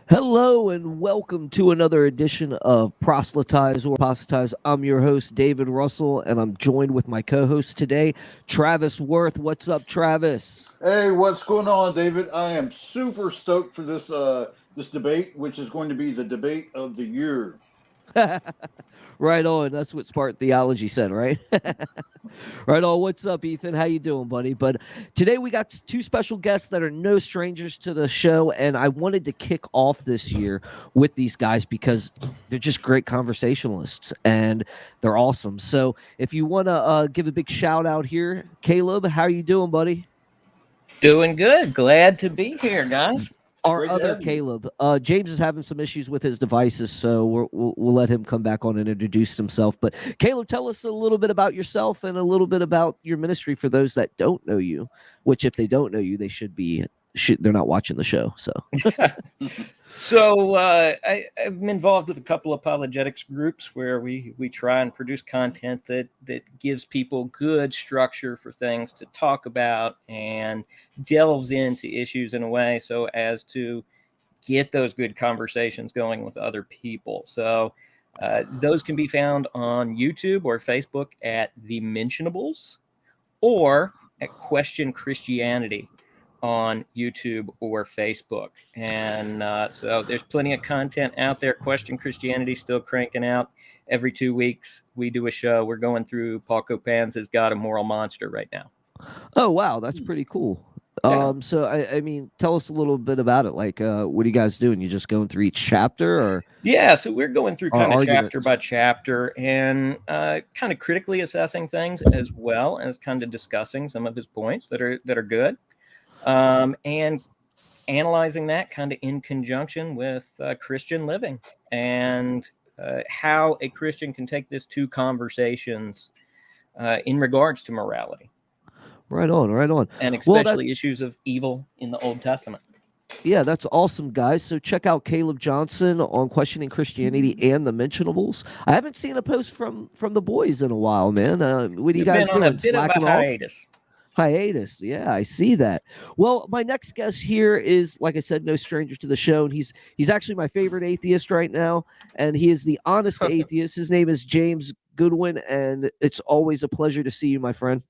Hello and welcome to another edition of Proselytize or Apostatize. I'm your host, David Russell, and I'm joined with my co-host today, Travis Worth. What's up, Travis? Hey, what's going on, David? I am super stoked for this debate, which is going to be the debate of the year. Right on. That's what Spartan Theology said, right? Right on. What's up, Ethan? How you doing, buddy? But today we got two special guests that are no strangers to the show, and I wanted to kick off this year with these guys because they're just great conversationalists and they're awesome. So if you want to give a big shout out here, Caleb, how are you doing, buddy? Doing good. Glad to be here, guys. Our Great to other have you. Caleb, James is having some issues with his devices, so we'll let him come back on and introduce himself. But Caleb, tell us a little bit about yourself and a little bit about your ministry for those that don't know you. Which, if they don't know you, they they're not watching the show. So, I'm involved with a couple of apologetics groups where we try and produce content that gives people good structure for things to talk about and delves into issues in a way so as to get those good conversations going with other people. So those can be found on YouTube or Facebook at The Mentionables or at Question Christianity on YouTube or Facebook. And so there's plenty of content out there. Question Christianity still cranking out. Every 2 weeks, we do a show. We're going through Paul Copan's Has Got a Moral Monster right now. oh wow, that's pretty cool. Yeah. So I mean, tell us a little bit about it. Like, what are you guys doing? You just going through each chapter, or Yeah, so we're going through Our kind of arguments. chapter by chapter and kind of critically assessing things as well as kind of discussing some of his points that are good, and analyzing that kind of in conjunction with Christian living and how a Christian can take this to conversations in regards to morality right on, right on. and Well, especially issues of evil in the Old Testament. Yeah, that's awesome, guys. So check out Caleb Johnson on Questioning Christianity and the Mentionables. I haven't seen a post from the boys in a while, man. What are you We've guys been on a doing? bit of a Slacking off? hiatus. Hiatus. Yeah, I see that. Well, my next guest here is, like I said, no stranger to the show, and he's actually my favorite atheist right now, and he is the honest atheist. His name is James Goodwin, and it's always a pleasure to see you, my friend.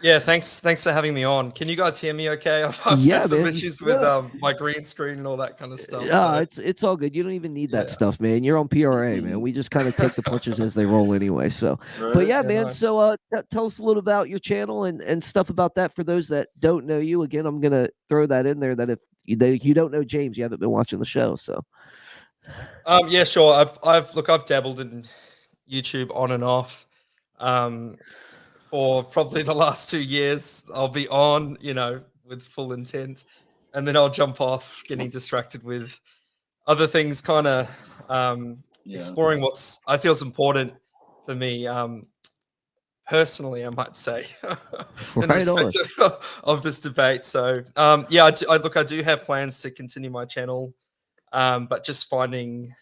Yeah, thanks for having me on. Can you guys hear me okay? I've Yeah, had some man. issues with my green screen and all that kind of stuff. Yeah, So it's all good. You don't even need that Yeah. stuff, man. You're on PRA, man. We just kind of take the punches as they roll anyway. So, Right? but yeah, Yeah, man. nice. So, tell us a little about your channel and stuff about that for those that don't know you. Again, I'm gonna throw that in there that if you don't know James, you haven't been watching the show. So, yeah, sure. I've dabbled in YouTube on and off for probably the last 2 years. I'll be on, with full intent, and then I'll jump off, getting distracted with other things, kind of exploring what's I feel is important for me. Personally, I might say, in Right respect of this debate. So, yeah, I do have plans to continue my channel, but just finding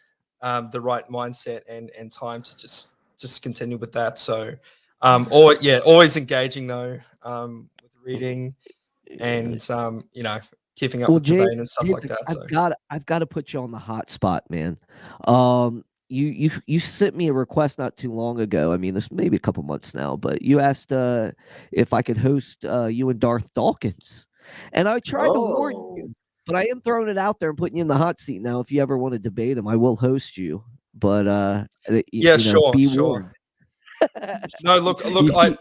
the right mindset and time to just continue with that. So, always engaging though, with reading and keeping up well, with James, debate and stuff James, like that. So, I've got to put you on the hot spot, man. You sent me a request not too long ago. I mean, this maybe a couple months now, but you asked if I could host you and Darth Dawkins, and I tried to warn you, but I am throwing it out there and putting you in the hot seat now. If you ever want to debate him, I will host you. But yeah, sure, be sure. warned. No, look, I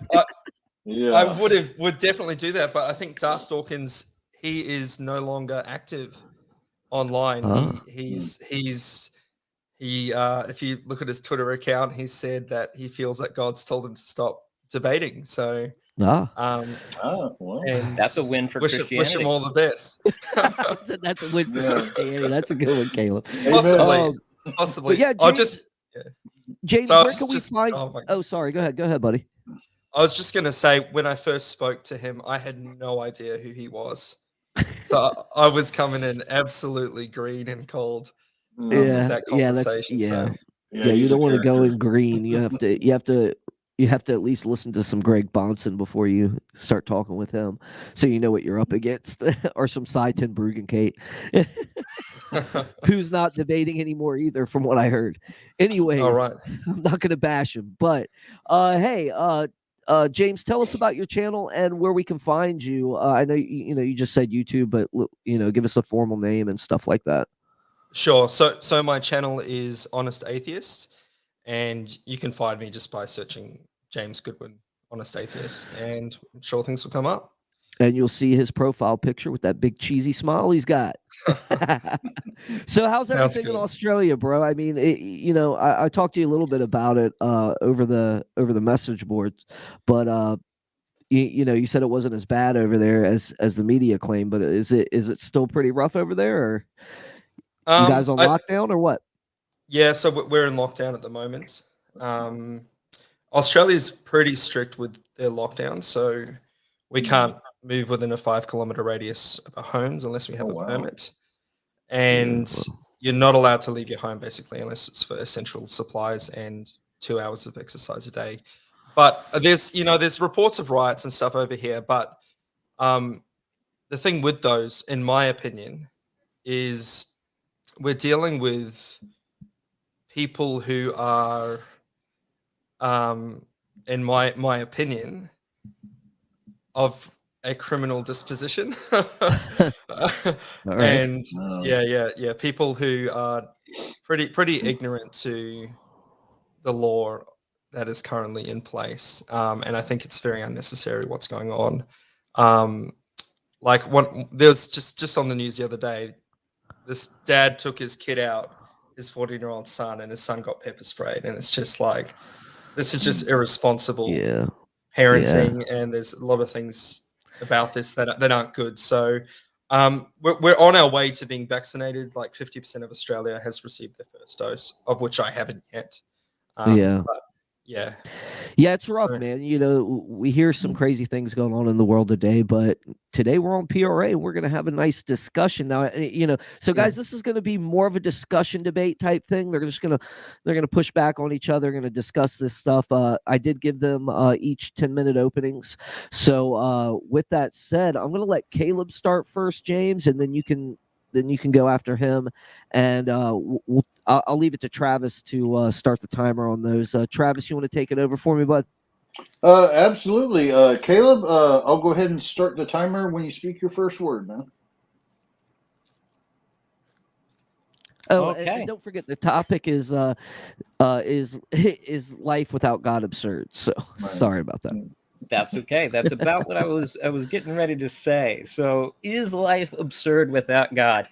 Yeah. would definitely do that, but I think Darth Dawkins, he is no longer active online. Ah. He's if you look at his Twitter account, he said that he feels that God's told him to stop debating. So Well. and That's a win for wish Christianity. him all the best. That's a win for Yeah. Christianity. That's a good one, Caleb. Possibly. But yeah, I'll James, just James, So I where was can we just- find? oh my- Oh, sorry. Go ahead, buddy. I was just gonna say, when I first spoke to him, I had no idea who he was. So I was coming in absolutely green and cold with that conversation. Yeah. So Yeah, you he's a don't want to go character. in green. You have to you have to at least listen to some Greg Bonson before you start talking with him, so you know what you're up against, or some Seiton Bruggencate, who's not debating anymore either, from what I heard. Anyways, All right. I'm not going to bash him, but hey, James, tell us about your channel and where we can find you. I know you just said YouTube, but give us a formal name and stuff like that. Sure. So my channel is Honest Atheist, and you can find me just by searching James Goodwin, Honest Atheist, and I'm sure things will come up. And you'll see his profile picture with that big cheesy smile he's got. So how's everything in Australia, bro? I mean, I talked to you a little bit about it over the message boards, but you said it wasn't as bad over there as the media claimed. But is it still pretty rough over there, or you guys on lockdown, or what? Yeah, so we're in lockdown at the moment. Australia's pretty strict with their lockdown, so we can't move within a 5-kilometer radius of our homes unless we have a permit. And you're not allowed to leave your home, basically, unless it's for essential supplies and 2 hours of exercise a day. But there's reports of riots and stuff over here. But the thing with those, in my opinion, is we're dealing with people who are, in my opinion, of a criminal disposition. And yeah, people who are pretty ignorant to the law that is currently in place. And I think it's very unnecessary what's going on. There's just on the news the other day, this dad took his kid out, his 14-year-old son, and his son got pepper sprayed. And it's just like, this is just irresponsible parenting. And there's a lot of things about this that aren't good. So we're on our way to being vaccinated. Like 50% of Australia has received their first dose, of which I haven't yet. Yeah, it's rough, man. We hear some crazy things going on in the world today, but today we're on PORA and we're going to have a nice discussion now. So guys, this is going to be more of a discussion debate type thing. They're going to push back on each other, going to discuss this stuff. I did give them each 10-minute openings. So with that said, I'm going to let Caleb start first, James, and then you can go after him, and I'll leave it to Travis to start the timer on those. Travis, you want to take it over for me, bud? Absolutely. Caleb, I'll go ahead and start the timer when you speak your first word, man. Oh, okay. And don't forget the topic is life without God absurd. So sorry about that. That's okay. That's about what I was getting ready to say. So, is life absurd without God?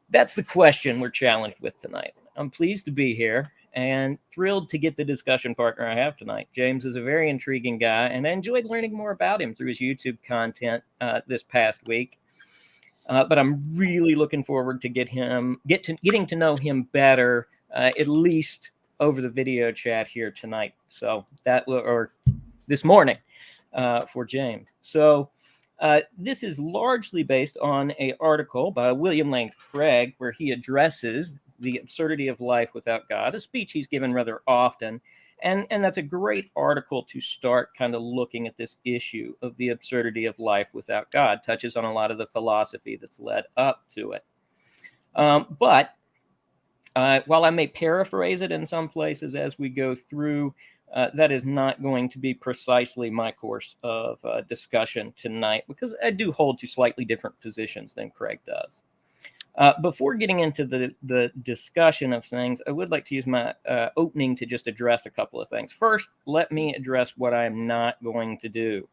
That's the question we're challenged with tonight. I'm pleased to be here and thrilled to get the discussion partner I have tonight. James is a very intriguing guy, and I enjoyed learning more about him through his YouTube content this past week. But I'm really looking forward to getting to know him better, at least over the video chat here tonight. So this morning. For James. So this is largely based on an article by William Lane Craig, where he addresses the absurdity of life without God, a speech he's given rather often. And that's a great article to start kind of looking at this issue of the absurdity of life without God. Touches on a lot of the philosophy that's led up to it. But while I may paraphrase it in some places as we go through, that is not going to be precisely my course of discussion tonight, because I do hold to slightly different positions than Craig does. Before getting into the discussion of things, I would like to use my opening to just address a couple of things. First, let me address what I am not going to do.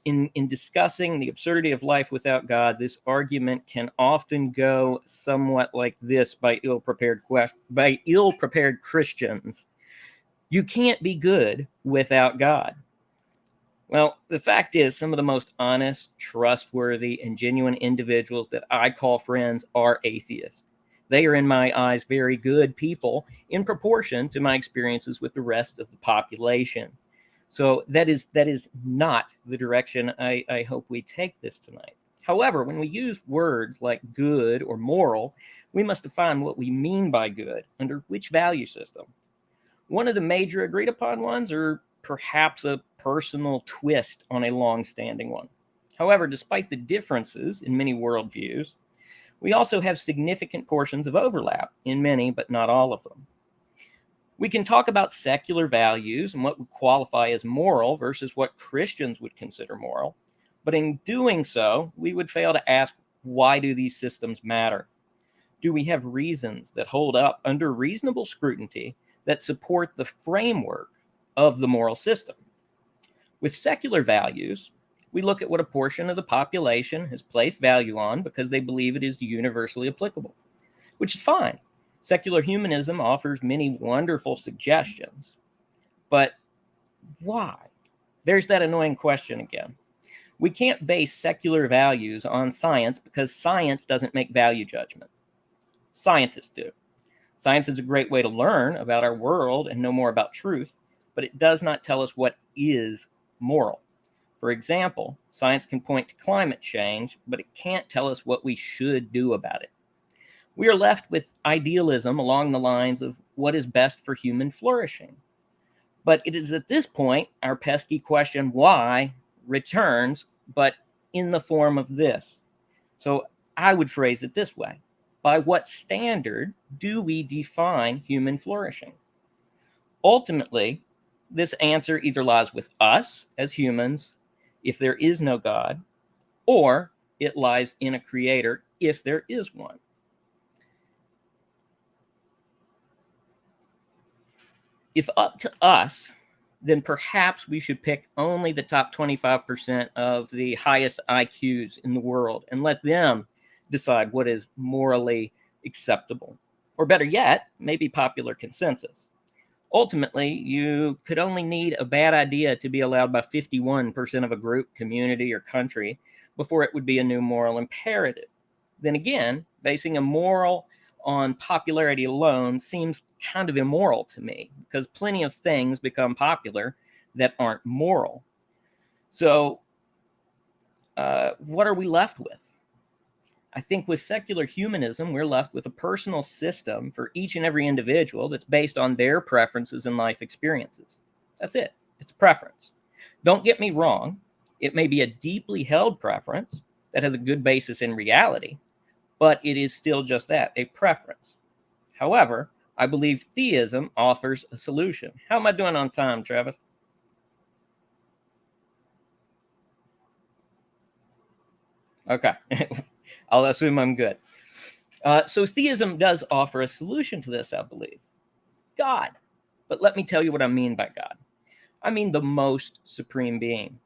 In discussing the absurdity of life without God, this argument can often go somewhat like this by ill-prepared Christians. You can't be good without God. Well, the fact is, some of the most honest, trustworthy, and genuine individuals that I call friends are atheists. They are, in my eyes, very good people in proportion to my experiences with the rest of the population. So that is not the direction I hope we take this tonight. However, when we use words like good or moral, we must define what we mean by good under which value system. One of the major agreed upon ones, or perhaps a personal twist on a long-standing one. However, despite the differences in many worldviews, we also have significant portions of overlap in many, but not all of them. We can talk about secular values and what would qualify as moral versus what Christians would consider moral. But in doing so, we would fail to ask, why do these systems matter? Do we have reasons that hold up under reasonable scrutiny that support the framework of the moral system? With secular values, we look at what a portion of the population has placed value on because they believe it is universally applicable, which is fine. Secular humanism offers many wonderful suggestions, but why? There's that annoying question again. We can't base secular values on science because science doesn't make value judgment. Scientists do. Science is a great way to learn about our world and know more about truth, but it does not tell us what is moral. For example, science can point to climate change, but it can't tell us what we should do about it. We are left with idealism along the lines of what is best for human flourishing. But it is at this point our pesky question, why, returns, but in the form of this. So I would phrase it this way. By what standard do we define human flourishing? Ultimately, this answer either lies with us as humans, if there is no God, or it lies in a creator, if there is one. If up to us, then perhaps we should pick only the top 25% of the highest IQs in the world and let them decide what is morally acceptable. Or better yet, maybe popular consensus. Ultimately, you could only need a bad idea to be allowed by 51% of a group, community, or country before it would be a new moral imperative. Then again, basing a moral on popularity alone seems kind of immoral to me because plenty of things become popular that aren't moral. So what are we left with? I think with secular humanism, we're left with a personal system for each and every individual that's based on their preferences and life experiences. That's it. It's a preference. Don't get me wrong. It may be a deeply held preference that has a good basis in reality, but it is still just that, a preference. However, I believe theism offers a solution. How am I doing on time, Travis? Okay. I'll assume I'm good. So theism does offer a solution to this, I believe. God. But let me tell you what I mean by God. I mean the most supreme being.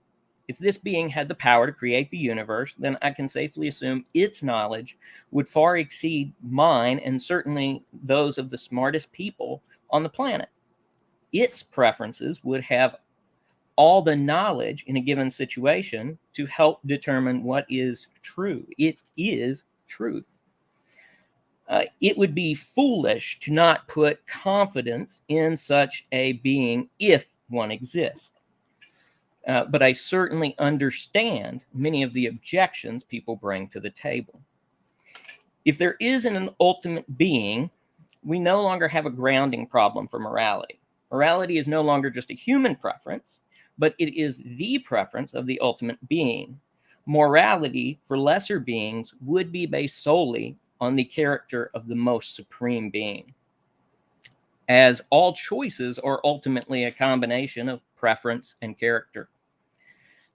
If this being had the power to create the universe, then I can safely assume its knowledge would far exceed mine and certainly those of the smartest people on the planet. Its preferences would have all the knowledge in a given situation to help determine what is true. It is truth. It would be foolish to not put confidence in such a being if one exists. But I certainly understand many of the objections people bring to the table. If there isn't an ultimate being, we no longer have a grounding problem for morality. Morality is no longer just a human preference, but it is the preference of the ultimate being. Morality for lesser beings would be based solely on the character of the most supreme being, as all choices are ultimately a combination of preference and character.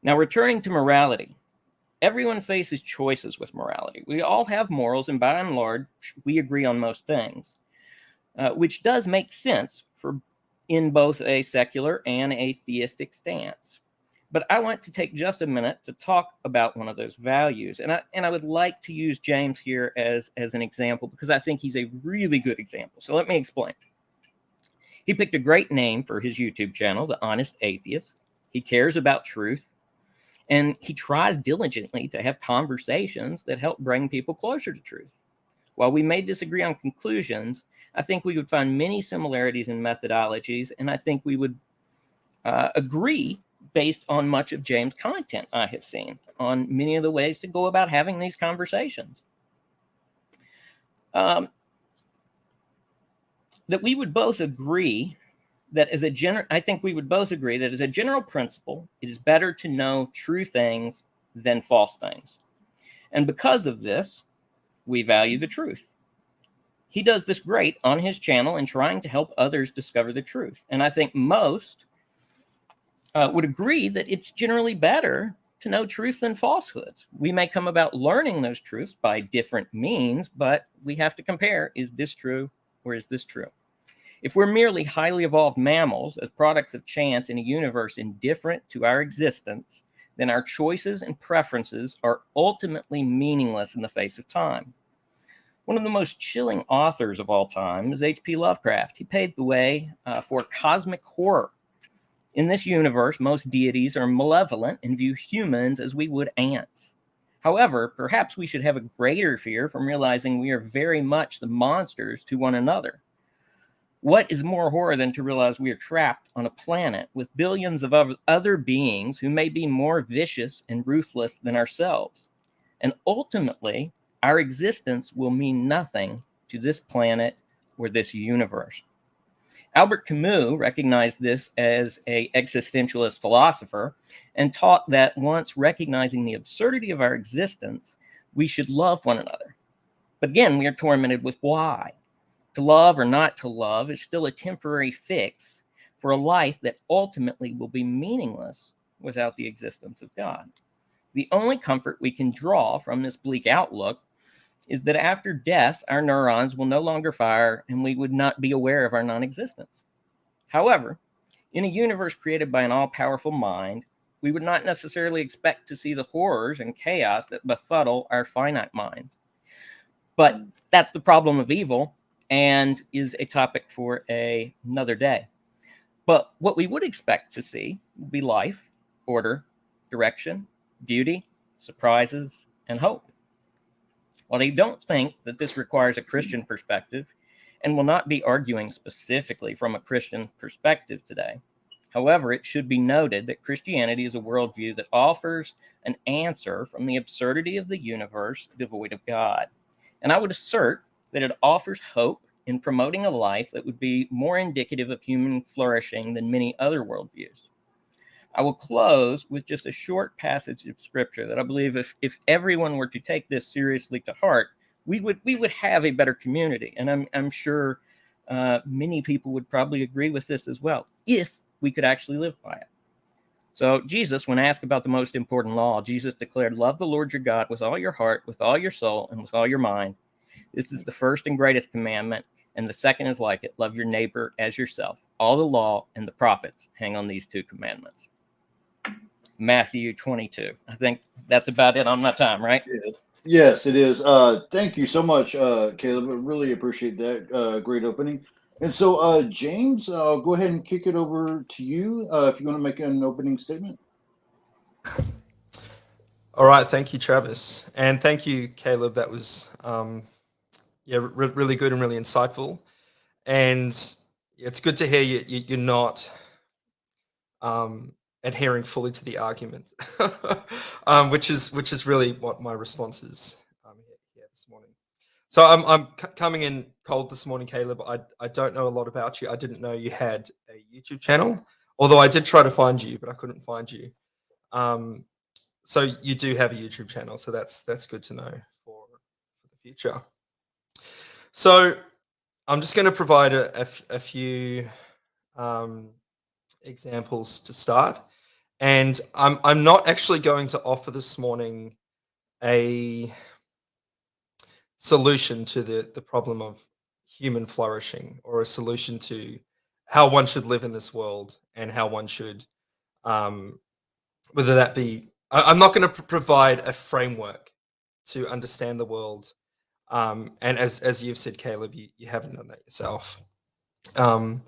Now, returning to morality, everyone faces choices with morality. We all have morals, and by and large, we agree on most things, which does make sense for in both a secular and a theistic stance. But I want to take just a minute to talk about one of those values. And I would like to use James here as an example because I think he's a really good example. So let me explain. He picked a great name for his YouTube channel, The Honest Atheist. He cares about truth. And he tries diligently to have conversations that help bring people closer to truth. While we may disagree on conclusions, I think we would find many similarities in methodologies, and I think we would agree based on much of James' content I have seen on many of the ways to go about having these conversations. That we would both agree that as I think we would both agree that as a general principle, it is better to know true things than false things. And because of this, we value the truth. He does this great on his channel in trying to help others discover the truth. And I think most would agree that it's generally better to know truth than falsehoods. We may come about learning those truths by different means, but we have to compare, is this true or is this true? If we're merely highly evolved mammals as products of chance in a universe indifferent to our existence, then our choices and preferences are ultimately meaningless in the face of time. One of the most chilling authors of all time is H.P. Lovecraft. He paved the way for cosmic horror. In this universe, most deities are malevolent and view humans as we would ants. However, perhaps we should have a greater fear from realizing we are very much the monsters to one another. What is more horror than to realize we are trapped on a planet with billions of other beings who may be more vicious and ruthless than ourselves? And ultimately, our existence will mean nothing to this planet or this universe. Albert Camus recognized this as an existentialist philosopher and taught that once recognizing the absurdity of our existence, we should love one another. But again, we are tormented with why. To love or not to love is still a temporary fix for a life that ultimately will be meaningless without the existence of God. The only comfort we can draw from this bleak outlook is that after death, our neurons will no longer fire and we would not be aware of our non-existence. However, in a universe created by an all-powerful mind, we would not necessarily expect to see the horrors and chaos that befuddle our finite minds. But that's the problem of evil and is a topic for another day. But what we would expect to see would be life, order, direction, beauty, surprises, and hope. While I don't think that this requires a Christian perspective, and will not be arguing specifically from a Christian perspective today, however, it should be noted that Christianity is a worldview that offers an answer from the absurdity of the universe devoid of God. And I would assert that it offers hope in promoting a life that would be more indicative of human flourishing than many other worldviews. I will close with just a short passage of scripture that I believe if everyone were to take this seriously to heart, we would have a better community. And I'm sure many people would probably agree with this as well, if we could actually live by it. So Jesus, when asked about the most important law, Jesus declared, love the Lord your God with all your heart, with all your soul, and with all your mind. This is the first and greatest commandment, and the second is like it, love your neighbor as yourself. All the law and the prophets hang on these two commandments. Matthew 22. I think that's about it on my time, right? Yeah. Yes, it is. Thank you so much, Caleb. I really appreciate that. Great opening. And so, James, I'll go ahead and kick it over to you if you want to make an opening statement. All right, thank you, Travis, and thank you, Caleb. That was really good and really insightful. And it's good to hear you're not adhering fully to the argument, which is really what my response is here this morning. So I'm coming in cold this morning, Caleb. I don't know a lot about you. I didn't know you had a YouTube channel, although I did try to find you, but I couldn't find you. So you do have a YouTube channel, so that's good to know for the future. So I'm just going to provide a few examples to start, and I'm not actually going to offer this morning a solution to the problem of human flourishing, or a solution to how one should live in this world and how one should, whether that be, I'm not going to provide a framework to understand the world. And as you've said, Caleb, you haven't done that yourself. All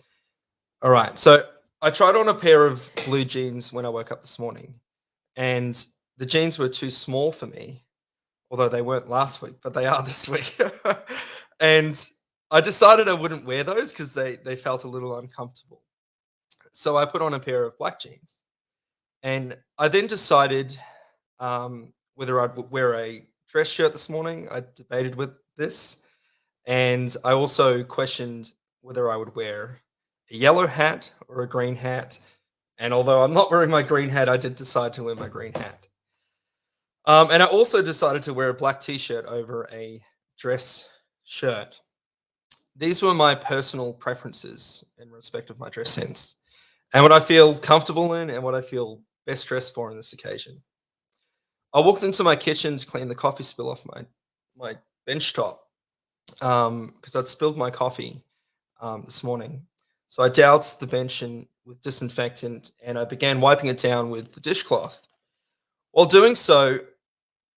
right. So I tried on a pair of blue jeans when I woke up this morning, and the jeans were too small for me, although they weren't last week, but they are this week. And I decided I wouldn't wear those because they felt a little uncomfortable. So I put on a pair of black jeans. And I then decided whether I'd wear a dress shirt this morning. I debated with this. And I also questioned whether I would wear a yellow hat or a green hat. And although I'm not wearing my green hat, I did decide to wear my green hat. And I also decided to wear a black t-shirt over a dress shirt. These were my personal preferences in respect of my dress sense and what I feel comfortable in and what I feel best dressed for on this occasion. I walked into my kitchen to clean the coffee spill off my bench top because I'd spilled my coffee this morning. So I doused the bench with disinfectant and I began wiping it down with the dishcloth. While doing so,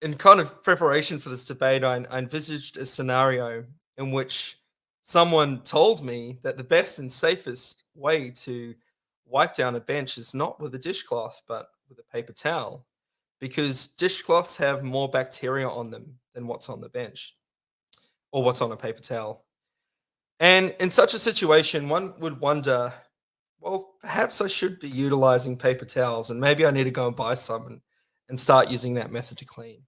in kind of preparation for this debate, I envisaged a scenario in which someone told me that the best and safest way to wipe down a bench is not with a dishcloth, but with a paper towel, because dishcloths have more bacteria on them than what's on the bench or what's on a paper towel. And in such a situation, one would wonder, well, perhaps I should be utilizing paper towels and maybe I need to go and buy some and start using that method to clean.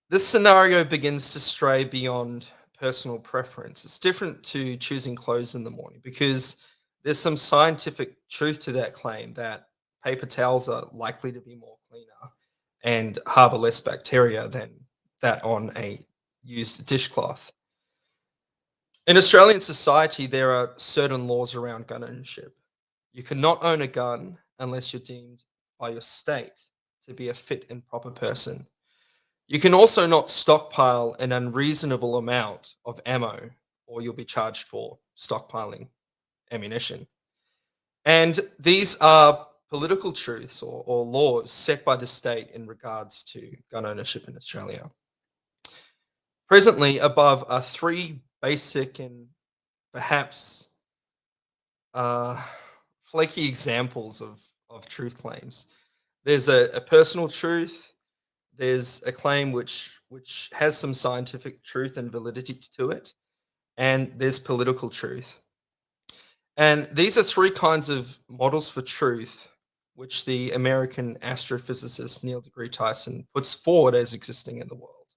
This scenario begins to stray beyond personal preference. It's different to choosing clothes in the morning because there's some scientific truth to that claim that paper towels are likely to be more cleaner and harbor less bacteria than that on a used dishcloth. In Australian society, there are certain laws around gun ownership. You cannot own a gun unless you're deemed by your state to be a fit and proper person. You can also not stockpile an unreasonable amount of ammo, or you'll be charged for stockpiling ammunition. And these are political truths or laws set by the state in regards to gun ownership in Australia. Presently, above are three basic and perhaps flaky examples of truth claims. There's a personal truth. There's a claim which has some scientific truth and validity to it, and there's political truth. And these are three kinds of models for truth which the American astrophysicist Neil deGrasse Tyson puts forward as existing in the world,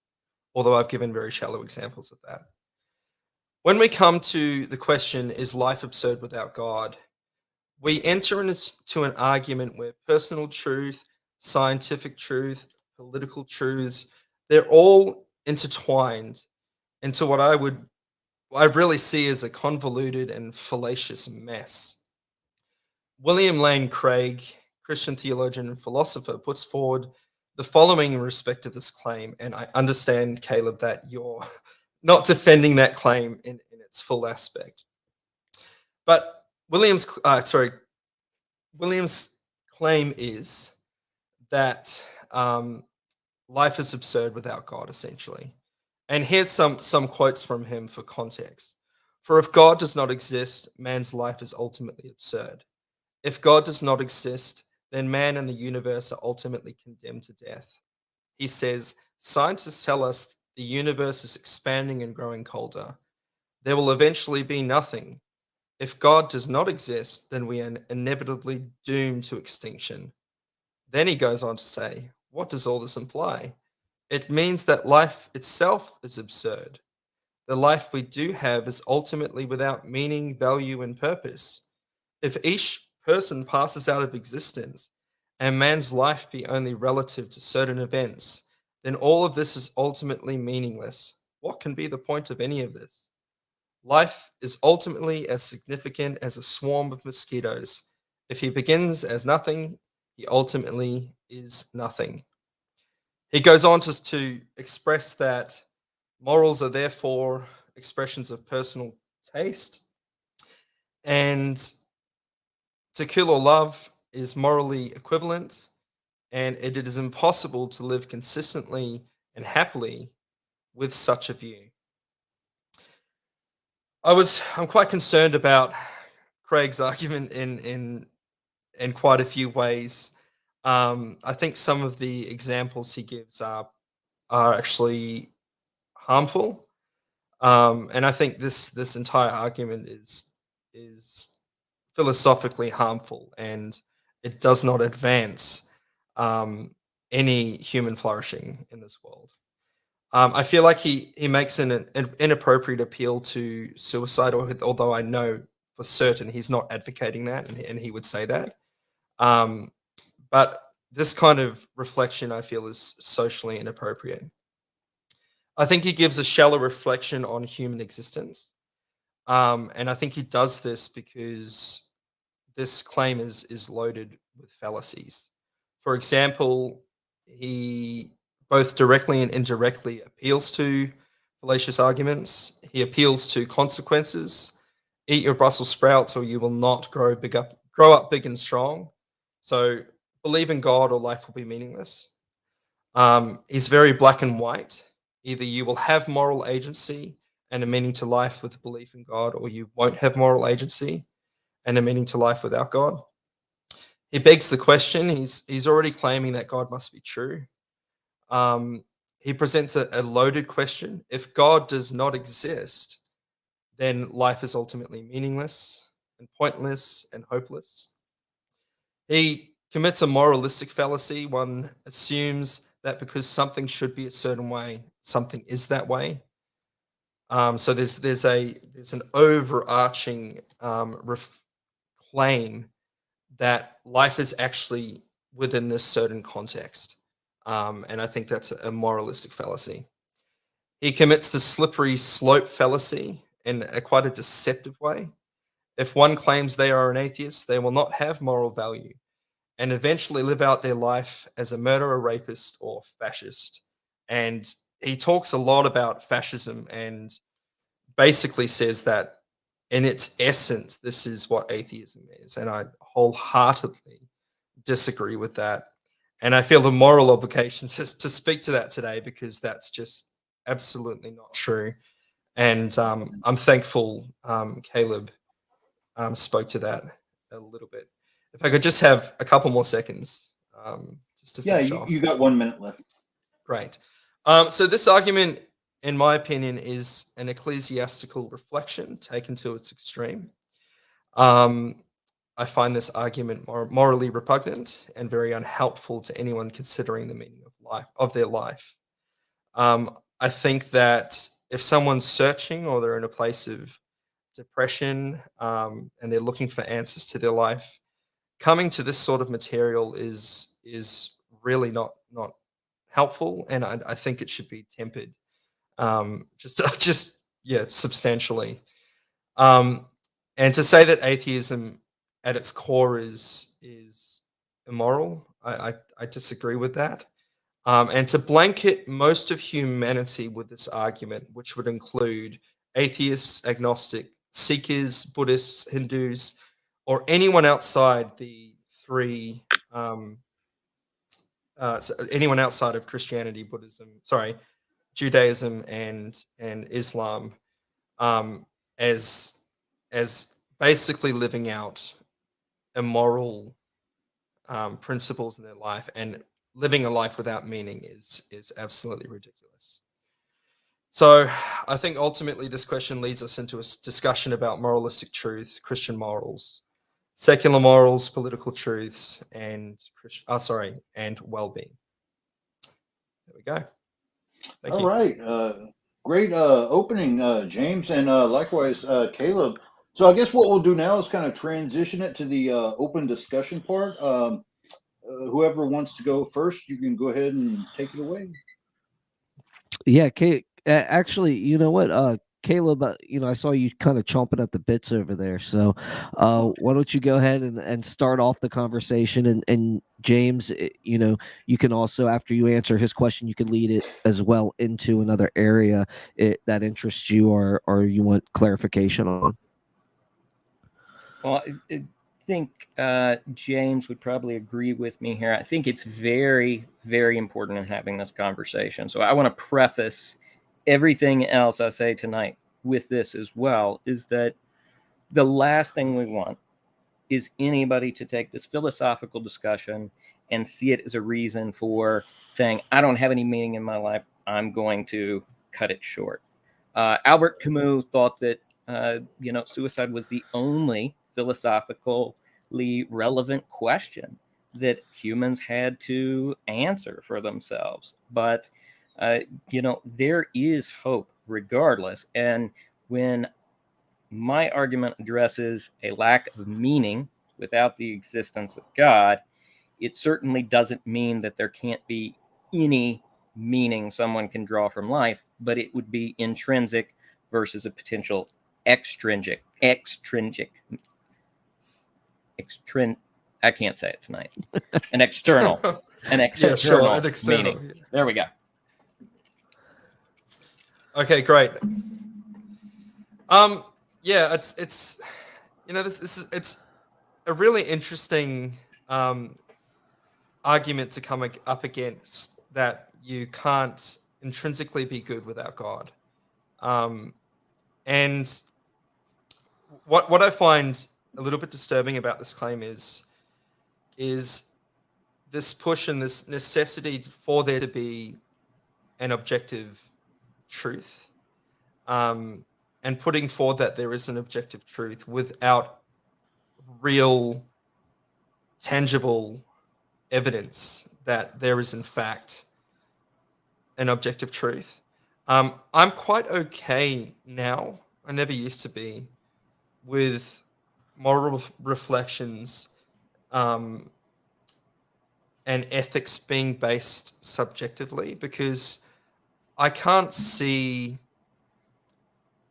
although I've given very shallow examples of that. When we come to the question, is life absurd without God? We enter into an argument where personal truth, scientific truth, political truths, they're all intertwined into what I really see as a convoluted and fallacious mess. William Lane Craig, Christian theologian and philosopher, puts forward the following in respect of this claim, and I understand, Caleb, that you're not defending that claim in its full aspect. But William's claim is that life is absurd without God, essentially. And here's some quotes from him for context. For if God does not exist, man's life is ultimately absurd. If God does not exist, then man and the universe are ultimately condemned to death. He says, scientists tell us the universe is expanding and growing colder. There will eventually be nothing. If God does not exist, then we are inevitably doomed to extinction. Then he goes on to say, what does all this imply? It means that life itself is absurd. The life we do have is ultimately without meaning, value, and purpose. If each person passes out of existence and man's life be only relative to certain events, then all of this is ultimately meaningless. What can be the point of any of this? Life is ultimately as significant as a swarm of mosquitoes. If he begins as nothing, he ultimately is nothing. He goes on to express that morals are therefore expressions of personal taste, and to kill or love is morally equivalent, and it is impossible to live consistently and happily with such a view. I'm quite concerned about Craig's argument in quite a few ways. I think some of the examples he gives are actually harmful, and I think this entire argument is philosophically harmful, and it does not advance any human flourishing in this world. I feel like he makes an inappropriate appeal to suicide, although I know for certain he's not advocating that, and he would say that. Um, but this kind of reflection, I feel, is socially inappropriate. I think he gives a shallow reflection on human existence, and I think he does this because this claim is loaded with fallacies. For example, he both directly and indirectly appeals to fallacious arguments. He appeals to consequences. Eat your Brussels sprouts, or you will not grow up big and strong. So believe in God, or life will be meaningless. He's very black and white. Either you will have moral agency and a meaning to life with belief in God, or you won't have moral agency and a meaning to life without God. He begs the question. He's already claiming that God must be true. He presents a loaded question. If God does not exist, then life is ultimately meaningless and pointless and hopeless. He commits a moralistic fallacy. One assumes that because something should be a certain way, something is that way. So there's an overarching claim that life is actually within this certain context. And I think that's a moralistic fallacy. He commits the slippery slope fallacy in quite a deceptive way. If one claims they are an atheist, they will not have moral value and eventually live out their life as a murderer, rapist, or fascist. And he talks a lot about fascism and basically says that in its essence, this is what atheism is. And I wholeheartedly disagree with that. And I feel the moral obligation to speak to that today, because that's just absolutely not true. And I'm thankful Caleb spoke to that a little bit. If I could just have a couple more seconds just to finish off. You got 1 minute left. Great. So this argument, in my opinion, is an ecclesiastical reflection taken to its extreme. I find this argument morally repugnant and very unhelpful to anyone considering the meaning of their life. I think that if someone's searching, or they're in a place of depression, and they're looking for answers to their life, coming to this sort of material is really not helpful, and I think it should be tempered substantially. And to say that atheism at its core is immoral, I disagree with that. And to blanket most of humanity with this argument, which would include atheists, agnostic, Sikhs, Buddhists, Hindus, or anyone outside the three, anyone outside of Christianity, Judaism, and Islam, as basically living out immoral principles in their life, and living a life without meaning is absolutely ridiculous. So I think ultimately this question leads us into a discussion about moralistic truth, Christian morals, secular morals, political truths, and well-being. There we go. Thank you. All right. Great opening, James, and likewise, Caleb. So I guess what we'll do now is kind of transition it to the open discussion part. Whoever wants to go first, you can go ahead and take it away. Yeah, actually, you know what, Caleb, I saw you kind of chomping at the bits over there. So why don't you go ahead and start off the conversation, and James, you can also, after you answer his question, you can lead it as well into another area that interests you, or you want clarification on. Well, I think James would probably agree with me here. I think it's very, very important in having this conversation. So I want to preface everything else I say tonight with this as well, is that the last thing we want is anybody to take this philosophical discussion and see it as a reason for saying, I don't have any meaning in my life, I'm going to cut it short. Albert Camus thought that suicide was the only philosophically relevant question that humans had to answer for themselves. But There is hope regardless. And when my argument addresses a lack of meaning without the existence of God, it certainly doesn't mean that there can't be any meaning someone can draw from life, but it would be intrinsic versus a potential extrinsic. I can't say it tonight. An external Yeah, sure. An external. meaning. There we go. Okay, great. Yeah, it's this is it's a really interesting argument to come up against, that you can't intrinsically be good without God. And what I find a little bit disturbing about this claim is this push and this necessity for there to be an objective truth, and putting forward that there is an objective truth without real, tangible evidence that there is in fact an objective truth. I'm quite okay now, I never used to be, with moral reflections and ethics being based subjectively, because I can't see,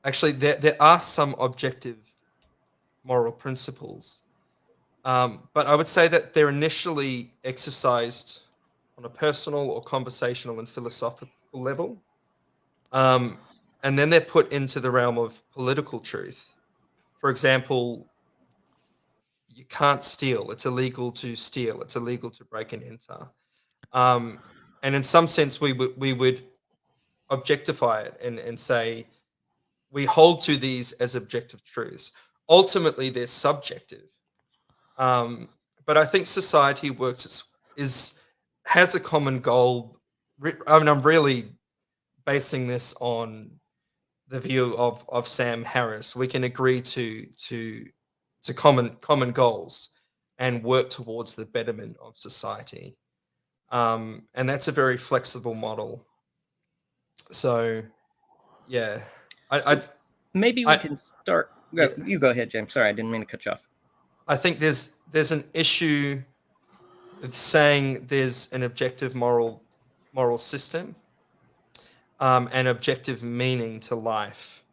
actually there are some objective moral principles, but I would say that they're initially exercised on a personal or conversational and philosophical level, and then they're put into the realm of political truth. For example, you can't steal. It's illegal to steal. It's illegal to break and enter. And in some sense, we would objectify it and say we hold to these as objective truths. Ultimately, they're subjective. But I think society has a common goal. I mean, I'm really basing this on the view of Sam Harris. We can agree to common goals and work towards the betterment of society, and that's a very flexible model. So, yeah, Maybe we can start. You go ahead, James. Sorry, I didn't mean to cut you off. I think there's an issue with saying there's an objective moral system, and objective meaning to life,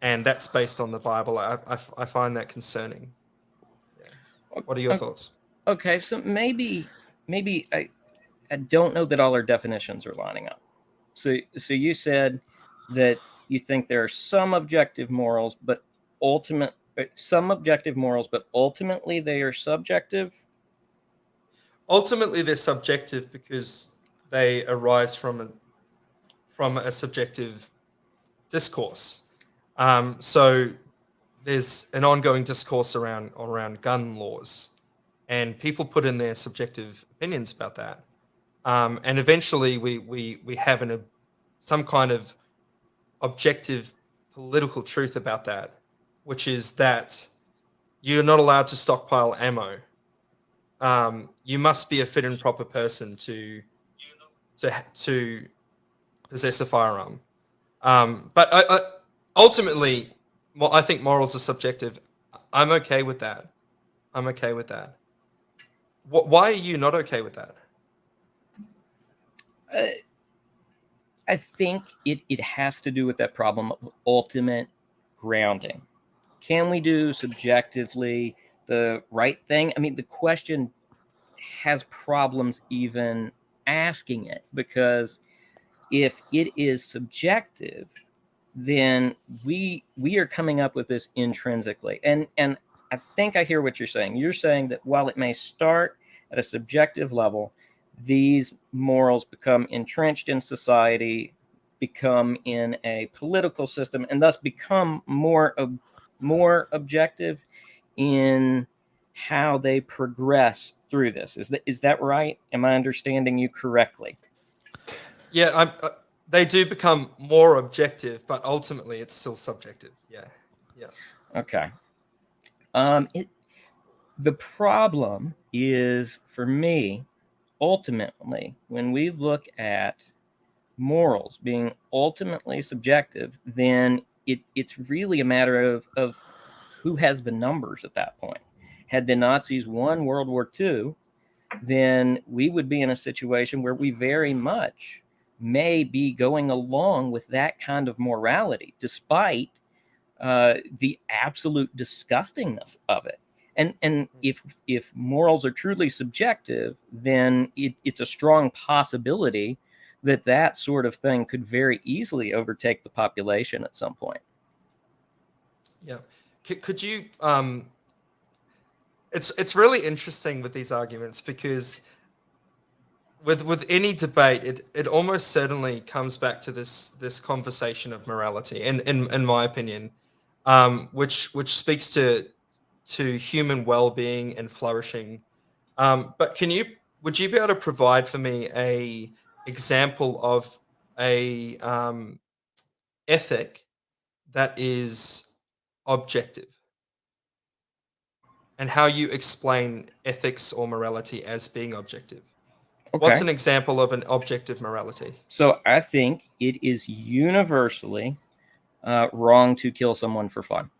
and that's based on the Bible. I find that concerning. Yeah. What are your thoughts? Okay, so maybe I don't know that all our definitions are lining up. So you said that you think there are some objective morals, but ultimately they are subjective. Ultimately, they're subjective because they arise from a subjective discourse. So there's an ongoing discourse around gun laws, and people put in their subjective opinions about that. And eventually, we have some kind of objective political truth about that, which is that you're not allowed to stockpile ammo. You must be a fit and proper person to possess a firearm. But ultimately, I think morals are subjective. I'm okay with that. Why are you not okay with that? I think it has to do with that problem of ultimate grounding. Can we do subjectively the right thing? I mean, the question has problems even asking it, because if it is subjective, then we are coming up with this intrinsically. And I think I hear what you're saying. You're saying that while it may start at a subjective level, these morals become entrenched in society, become in a political system, and thus become more objective in how they progress through this. Is that right? Am I understanding you correctly? Yeah, they do become more objective, but ultimately it's still subjective. Yeah. Okay. The problem is, for me, ultimately, when we look at morals being ultimately subjective, then it's really a matter of who has the numbers at that point. Had the Nazis won World War II, then we would be in a situation where we very much may be going along with that kind of morality, despite the absolute disgustingness of it. And if morals are truly subjective, then it's a strong possibility that that sort of thing could very easily overtake the population at some point. Yeah. Could you it's really interesting with these arguments, because with any debate, it almost certainly comes back to this conversation of morality, in my opinion, which speaks to human well-being and flourishing. But would you be able to provide for me a example of a ethic that is objective, and how you explain ethics or morality as being objective? Okay. What's an example of an objective morality? So I think it is universally wrong to kill someone for fun.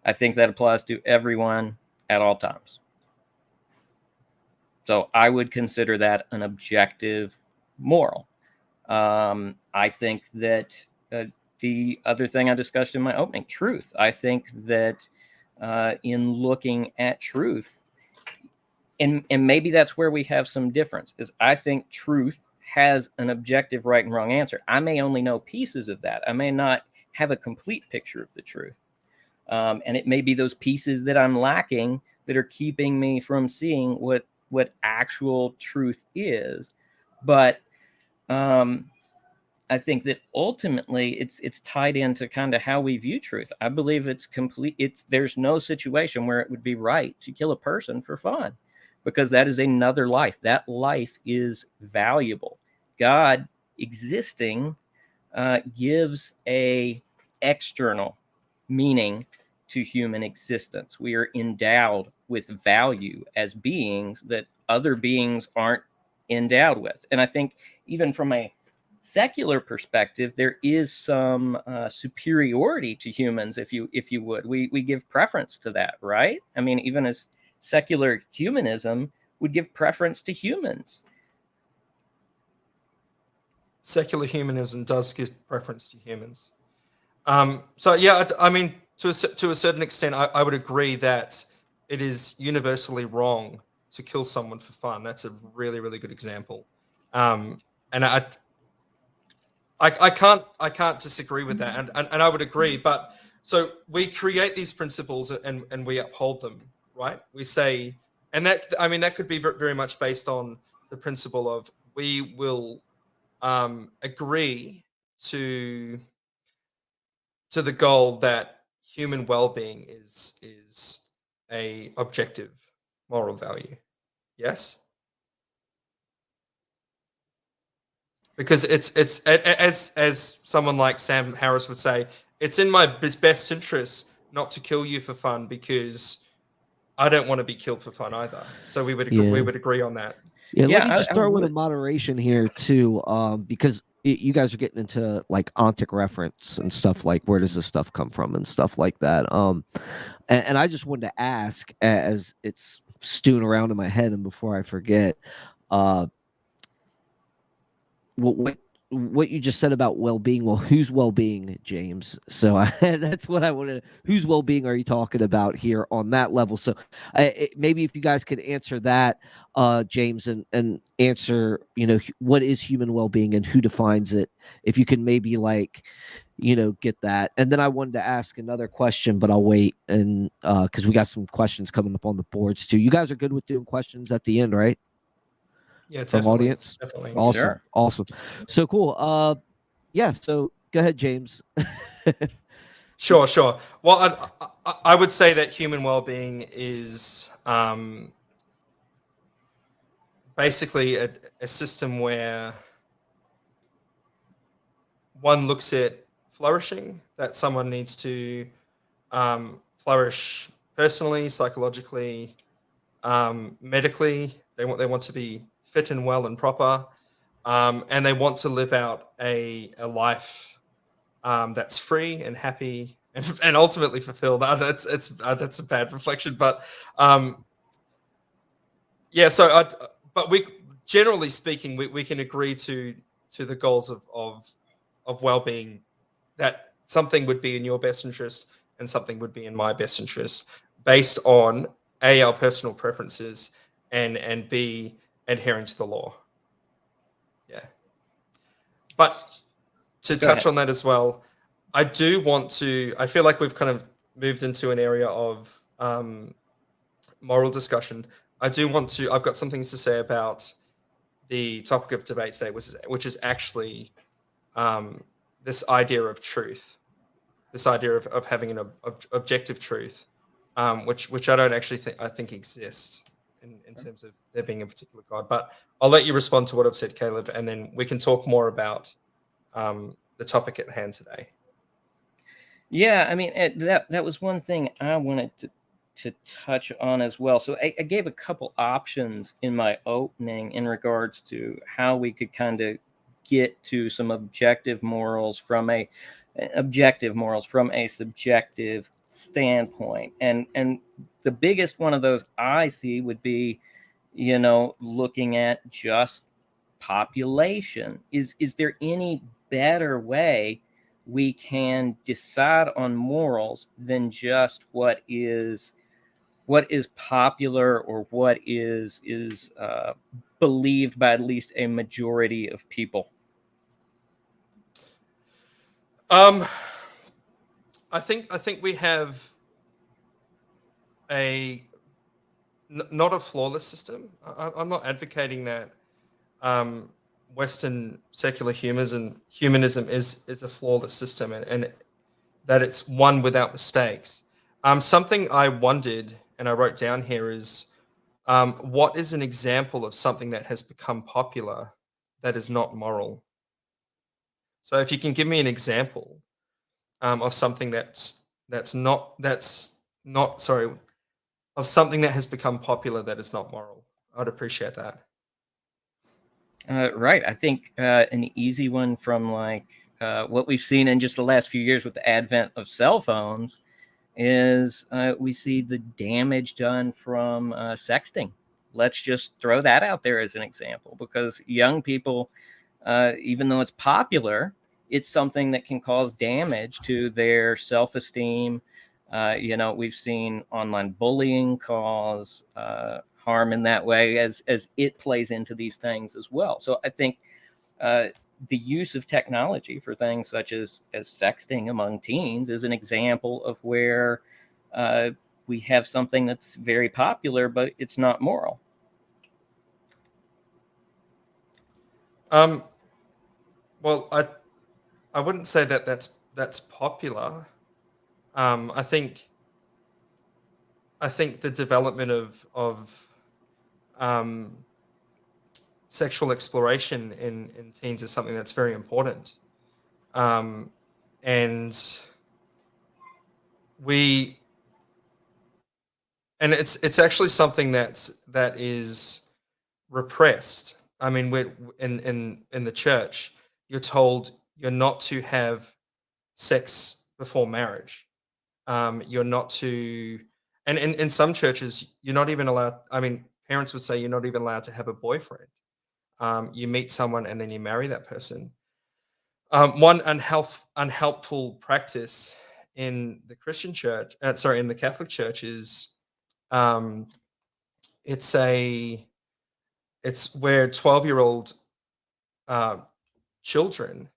I think that applies to everyone at all times. So I would consider that an objective moral. I think that the other thing I discussed in my opening, truth. I think that in looking at truth, and maybe that's where we have some difference, is I think truth has an objective right and wrong answer. I may only know pieces of that. I may not have a complete picture of the truth. And it may be those pieces that I'm lacking that are keeping me from seeing what actual truth is. But I think that ultimately it's tied into kind of how we view truth. I believe it's complete. There's no situation where it would be right to kill a person for fun, because that is another life. That life is valuable. God existing gives a external meaning to human existence. We are endowed with value as beings that other beings aren't endowed with. And I think even from a secular perspective, there is some superiority to humans, if you would. We give preference to that, right? I mean, even as secular humanism would give preference to humans. Secular humanism does give preference to humans. So yeah, I mean, to a certain extent, I would agree that it is universally wrong to kill someone for fun. That's a really, really good example. And I can't disagree with that, and I would agree. But so we create these principles and we uphold them, right? We say, and that, I mean, that could be very much based on the principle of we will agree to the goal that human well-being is a objective moral value. Yes. Because it's as someone like Sam Harris would say, it's in my best interest not to kill you for fun, because I don't want to be killed for fun either. So we would agree on that. Yeah, Yeah, let me just throw in a would. moderation here too, because you guys are getting into like ontic reference and stuff, like where does this stuff come from and stuff like that. And I just wanted to ask, as it's stewing around in my head, and before I forget, what you just said about well-being. Well, whose well-being, James? So that's what I wanted. Whose well-being are you talking about here on that level? So maybe if you guys could answer that, James, and answer, what is human well-being and who defines it? If you can maybe get that. And then I wanted to ask another question, but I'll wait, and because we got some questions coming up on the boards too. You guys are good with doing questions at the end, right? Yeah, From definitely. audience. Definitely. Awesome. Sure. Awesome. So cool. Yeah, so go ahead, James. Sure. Well, I would say that human well-being is basically a system where one looks at flourishing, that someone needs to flourish personally, psychologically, medically. They want to be fit and well and proper. and they want to live out a life that's free and happy and ultimately fulfilled. That's a bad reflection, but yeah. But we, generally speaking, we can agree to the goals of well-being, that something would be in your best interest and something would be in my best interest, based on A, our personal preferences, and B, adhering to the law. Yeah. But to Go touch ahead. on that as well, I feel like we've kind of moved into an area of moral discussion. I've got some things to say about the topic of debate today, which is actually this idea of truth, this idea of having an objective truth, which I don't actually think exists in terms of there being a particular God. But I'll let you respond to what I've said, Caleb, and then we can talk more about the topic at hand today. Yeah, I mean, that was one thing I wanted to touch on as well. So I gave a couple options in my opening in regards to how we could kind of get to some objective morals from a subjective standpoint. And the biggest one of those I see would be, looking at just population. Is there any better way we can decide on morals than just what is popular, or what is believed by at least a majority of people? Um, I think we have not a flawless system. I'm not advocating that Western secular humanism is a flawless system, and that it's one without mistakes. Something I wondered and I wrote down here is, what is an example of something that has become popular that is not moral? So if you can give me an example of something that's not sorry, of something that has become popular that is not moral, I'd appreciate that. Right. I think an easy one from what we've seen in just the last few years with the advent of cell phones is we see the damage done from sexting. Let's just throw that out there as an example, because young people, even though it's popular, it's something that can cause damage to their self-esteem. We've seen online bullying cause harm in that way, as it plays into these things as well. So I think the use of technology for things such as sexting among teens is an example of where we have something that's very popular, but it's not moral. Well, I wouldn't say that that's popular. I think the development of um, sexual exploration in teens is something that's very important, um, and we and it's actually something that is repressed. I mean, we're in the church, you're told you're not to have sex before marriage. You're not to, and in some churches, you're not even allowed. I mean, parents would say you're not even allowed to have a boyfriend. You meet someone and then you marry that person. One unhelpful practice in the Christian church, in the Catholic Church, is um, it's where 12-year-old uh, children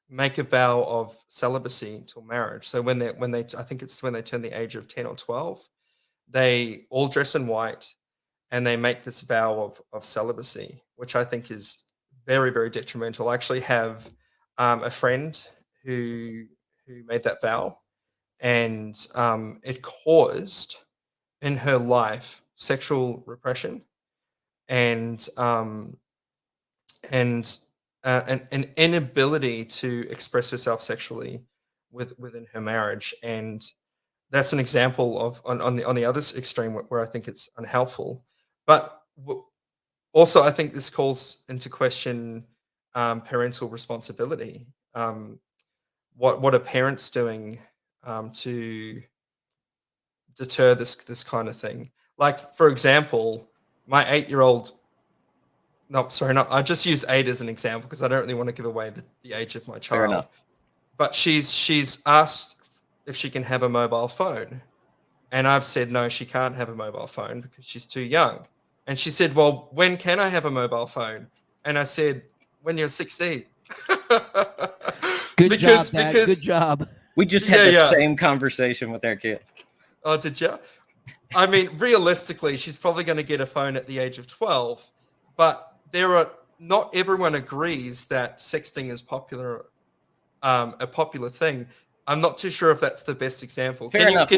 make a vow of celibacy till marriage. So I think it's when they turn the age of 10 or 12, they all dress in white and they make this vow of celibacy, which I think is very, very detrimental. I actually have a friend who made that vow, and it caused in her life sexual repression and and an inability to express herself sexually within her marriage. And that's an example of on the other extreme where I think it's unhelpful. But also, I think this calls into question parental responsibility. What are parents doing to deter this kind of thing? Like, for example, my 8-year-old. No, sorry, not. I just use 8 as an example because I don't really want to give away the age of my child. Fair enough. But she's asked if she can have a mobile phone, and I've said no, she can't have a mobile phone because she's too young. And she said, "Well, when can I have a mobile phone?" And I said, "When you're 16." Good job, Dad. Good job. We just had the same conversation with our kids. Oh, did you? I mean, realistically, she's probably going to get a phone at the age of 12, but not everyone agrees that sexting is a popular thing. I'm not too sure if that's the best example. Fair enough.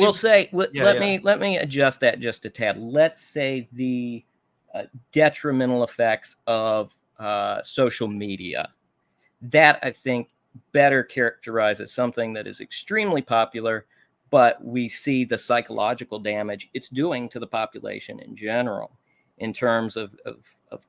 Let me adjust that just a tad. Let's say the detrimental effects of social media. That, I think, better characterizes something that is extremely popular, but we see the psychological damage it's doing to the population in general in terms of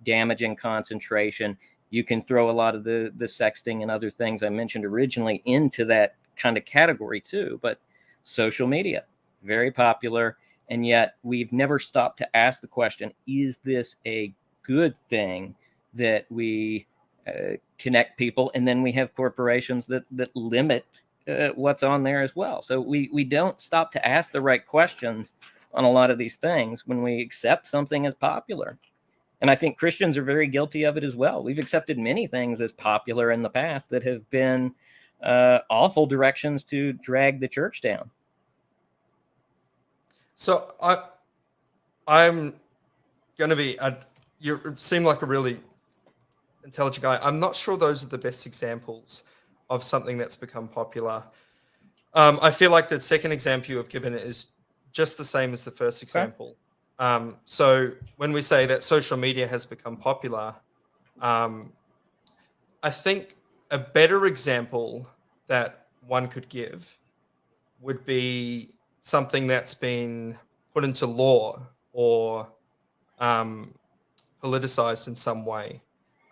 damaging concentration. You can throw a lot of the sexting and other things I mentioned originally into that kind of category too. But social media, very popular. And yet we've never stopped to ask the question, is this a good thing that we connect people? And then we have corporations that limit what's on there as well. So we don't stop to ask the right questions on a lot of these things when we accept something as popular. And I think Christians are very guilty of it as well. We've accepted many things as popular in the past that have been awful directions to drag the church down. So I'm going to be, you seem like a really intelligent guy. I'm not sure those are the best examples of something that's become popular. I feel like the second example you have given is just the same as the first example. So when we say that social media has become popular, I think a better example that one could give would be something that's been put into law or politicized in some way.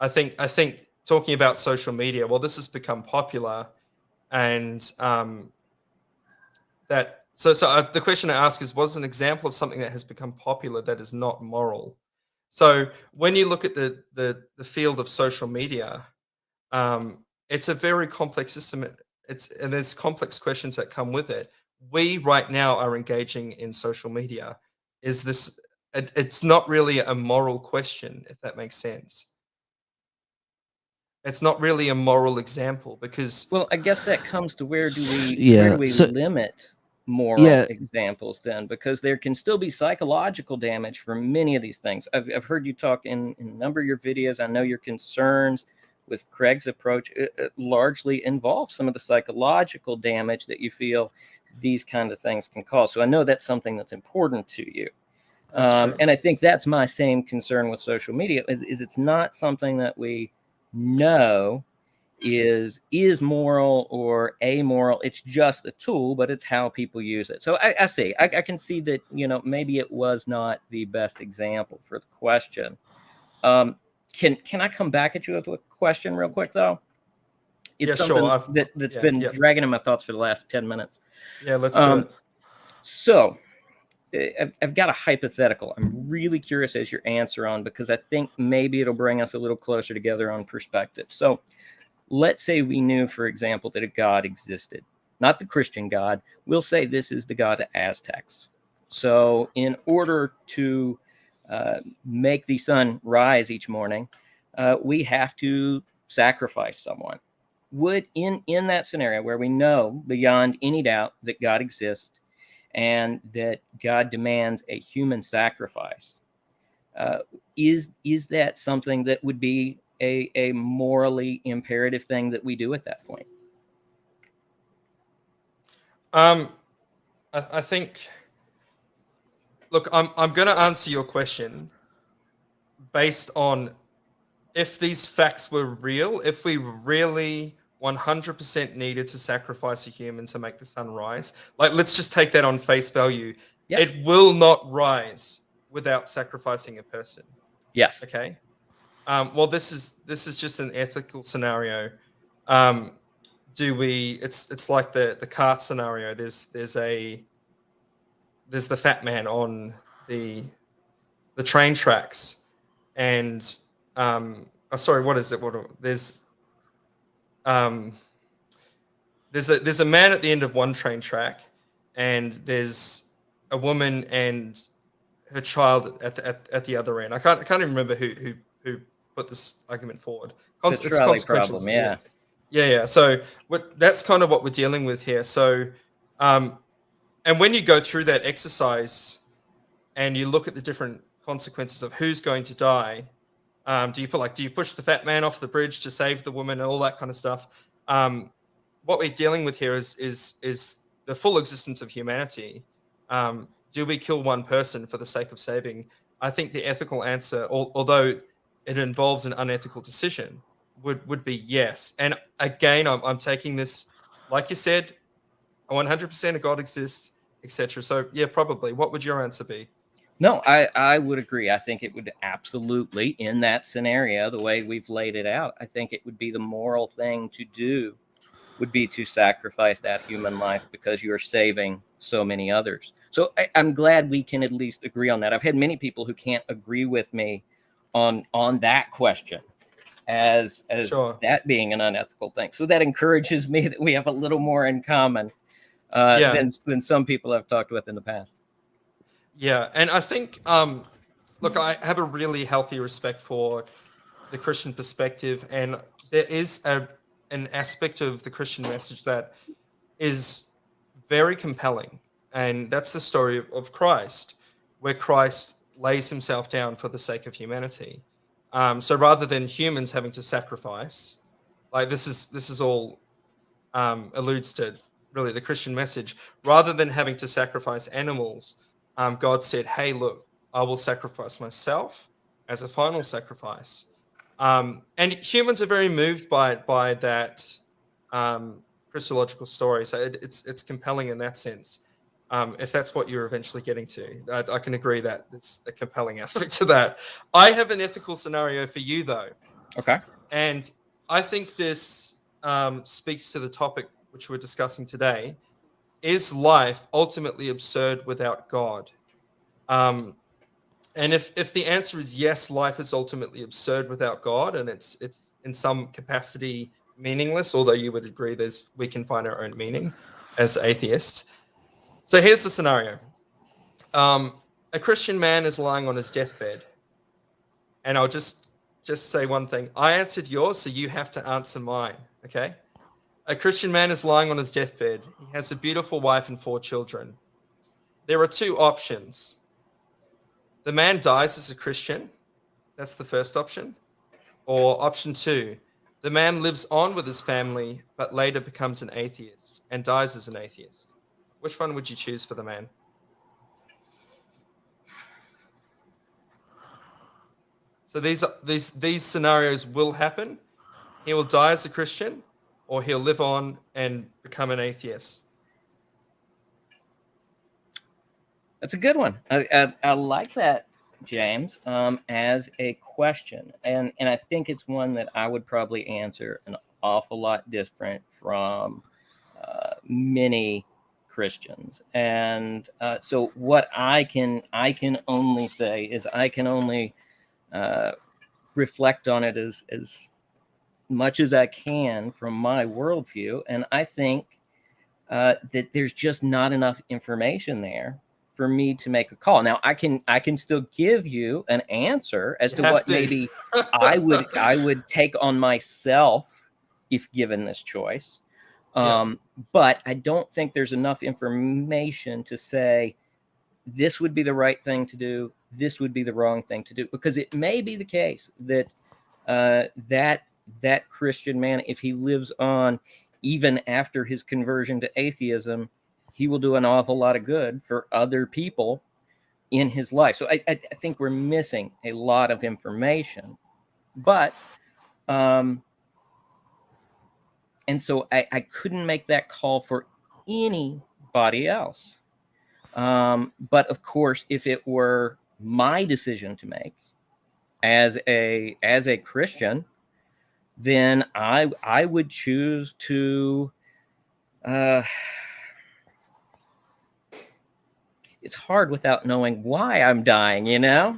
I think talking about social media, well, this has become popular, and the question I ask is, what's an example of something that has become popular that is not moral? So when you look at the field of social media, it's a very complex system. And there's complex questions that come with it. We right now are engaging in social media. Is this? It's not really a moral question, if that makes sense. It's not really a moral example because. Well, I guess that comes to where do we limit moral examples then? Because there can still be psychological damage for many of these things. I've heard you talk in a number of your videos. I know your concerns with Craig's approach it largely involves some of the psychological damage that you feel these kind of things can cause. So I know that's something that's important to you. And I think that's my same concern with social media is it's not something that we know is moral or amoral. It's just a tool, but it's how people use it. So I see. I can see that, maybe it was not the best example for the question. Can I come back at you with a question real quick though? It's something that's been dragging in my thoughts for the last 10 minutes. Yeah, let's do it. So I've got a hypothetical. I'm really curious as your answer on, because I think maybe it'll bring us a little closer together on perspective. So let's say we knew, for example, that a God existed, not the Christian God. We'll say this is the God of Aztecs. So in order to make the sun rise each morning, we have to sacrifice someone. Would in that scenario where we know beyond any doubt that God exists and that God demands a human sacrifice, is that something that would be a morally imperative thing that we do at that point? I think. Look, I'm going to answer your question based on if these facts were real, if we really 100% needed to sacrifice a human to make the sun rise. Like, let's just take that on face value. Yep. It will not rise without sacrificing a person. Yes. Okay. Well, this is just an ethical scenario. It's like the cart scenario. There's the fat man on the train tracks, and sorry, what is it? Um, there's a man at the end of one train track, and there's a woman and her child at the other end. I can't even remember who put this argument forward. The It's trolley consequential. problem, yeah. Yeah. So that's kind of what we're dealing with here. So, and when you go through that exercise and you look at the different consequences of who's going to die, do you push the fat man off the bridge to save the woman and all that kind of stuff? What we're dealing with here is the full existence of humanity. Do we kill one person for the sake of saving? I think the ethical answer, although it involves an unethical decision, would be yes. And again, I'm taking this, like you said, 100% of God exists, etc. So yeah, probably. What would your answer be? No, I would agree. I think it would absolutely, in that scenario, the way we've laid it out, I think it would be the moral thing to do would be to sacrifice that human life because you're saving so many others. So I'm glad we can at least agree on that. I've had many people who can't agree with me on that question as Sure. that being an unethical thing. So that encourages me that we have a little more in common than some people I've talked with in the past. Yeah, and I think, look, I have a really healthy respect for the Christian perspective, and there is an aspect of the Christian message that is very compelling, and that's the story of Christ, where Christ lays himself down for the sake of humanity. So rather than humans having to sacrifice, like this is all alludes to really the Christian message, rather than having to sacrifice animals. God said, hey, look, I will sacrifice myself as a final sacrifice. And humans are very moved by that Christological story. So it's compelling in that sense. If that's what you're eventually getting to, I can agree that there's a compelling aspect to that. I have an ethical scenario for you, though. Okay. And I think this speaks to the topic which we're discussing today. Is life ultimately absurd without God? And if the answer is yes, life is ultimately absurd without God, and it's in some capacity meaningless, although you would agree we can find our own meaning as atheists. So here's the scenario. A Christian man is lying on his deathbed, and I'll just say one thing. I answered yours, so you have to answer mine, okay? A Christian man is lying on his deathbed. He has a beautiful wife and 4 children. There are 2 options. The man dies as a Christian. That's the first option. Or option 2, the man lives on with his family, but later becomes an atheist and dies as an atheist. Which one would you choose for the man? So these scenarios will happen. He will die as a Christian, or he'll live on and become an atheist. That's a good one. I like that, James, as a question. And I think it's one that I would probably answer an awful lot different from many Christians. And so what I can only say is I can only reflect on it as much as I can from my worldview. And I think that there's just not enough information there for me to make a call. Now I can still give you an answer as to what maybe I would take on myself if given this choice. But I don't think there's enough information to say this would be the right thing to do, this would be the wrong thing to do, because it may be the case that that Christian man, if he lives on even after his conversion to atheism, he will do an awful lot of good for other people in his life. So I think we're missing a lot of information, but and so I couldn't make that call for anybody else. But of course, if it were my decision to make as a Christian, then I would choose to. It's hard without knowing why I'm dying, you know?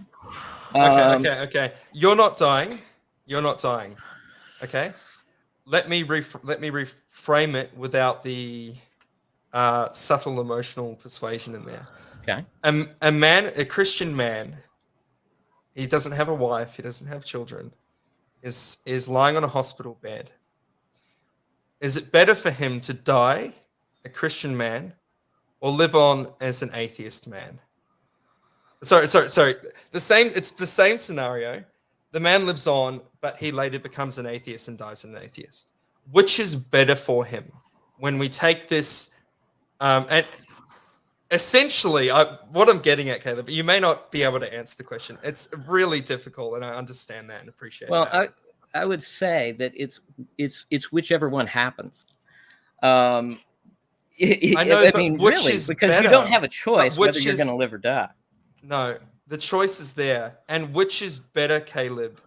Okay. You're not dying. You're not dying. Okay. Let me reframe it without the subtle emotional persuasion in there. Okay. A Christian man, he doesn't have a wife, he doesn't have children, is lying on a hospital bed. Is it better for him to die, a Christian man, or live on as an atheist man? Sorry. It's the same scenario. The man lives on, but he later becomes an atheist and dies an atheist. Which is better for him? When we take this, and essentially, what I'm getting at, Caleb, you may not be able to answer the question. It's really difficult, and I understand that and appreciate that. Well, I would say that it's whichever one happens. I know, mean, which really, is because better? you don't have a choice Which whether you're is- going to live or die. No, the choice is there. And which is better, Caleb,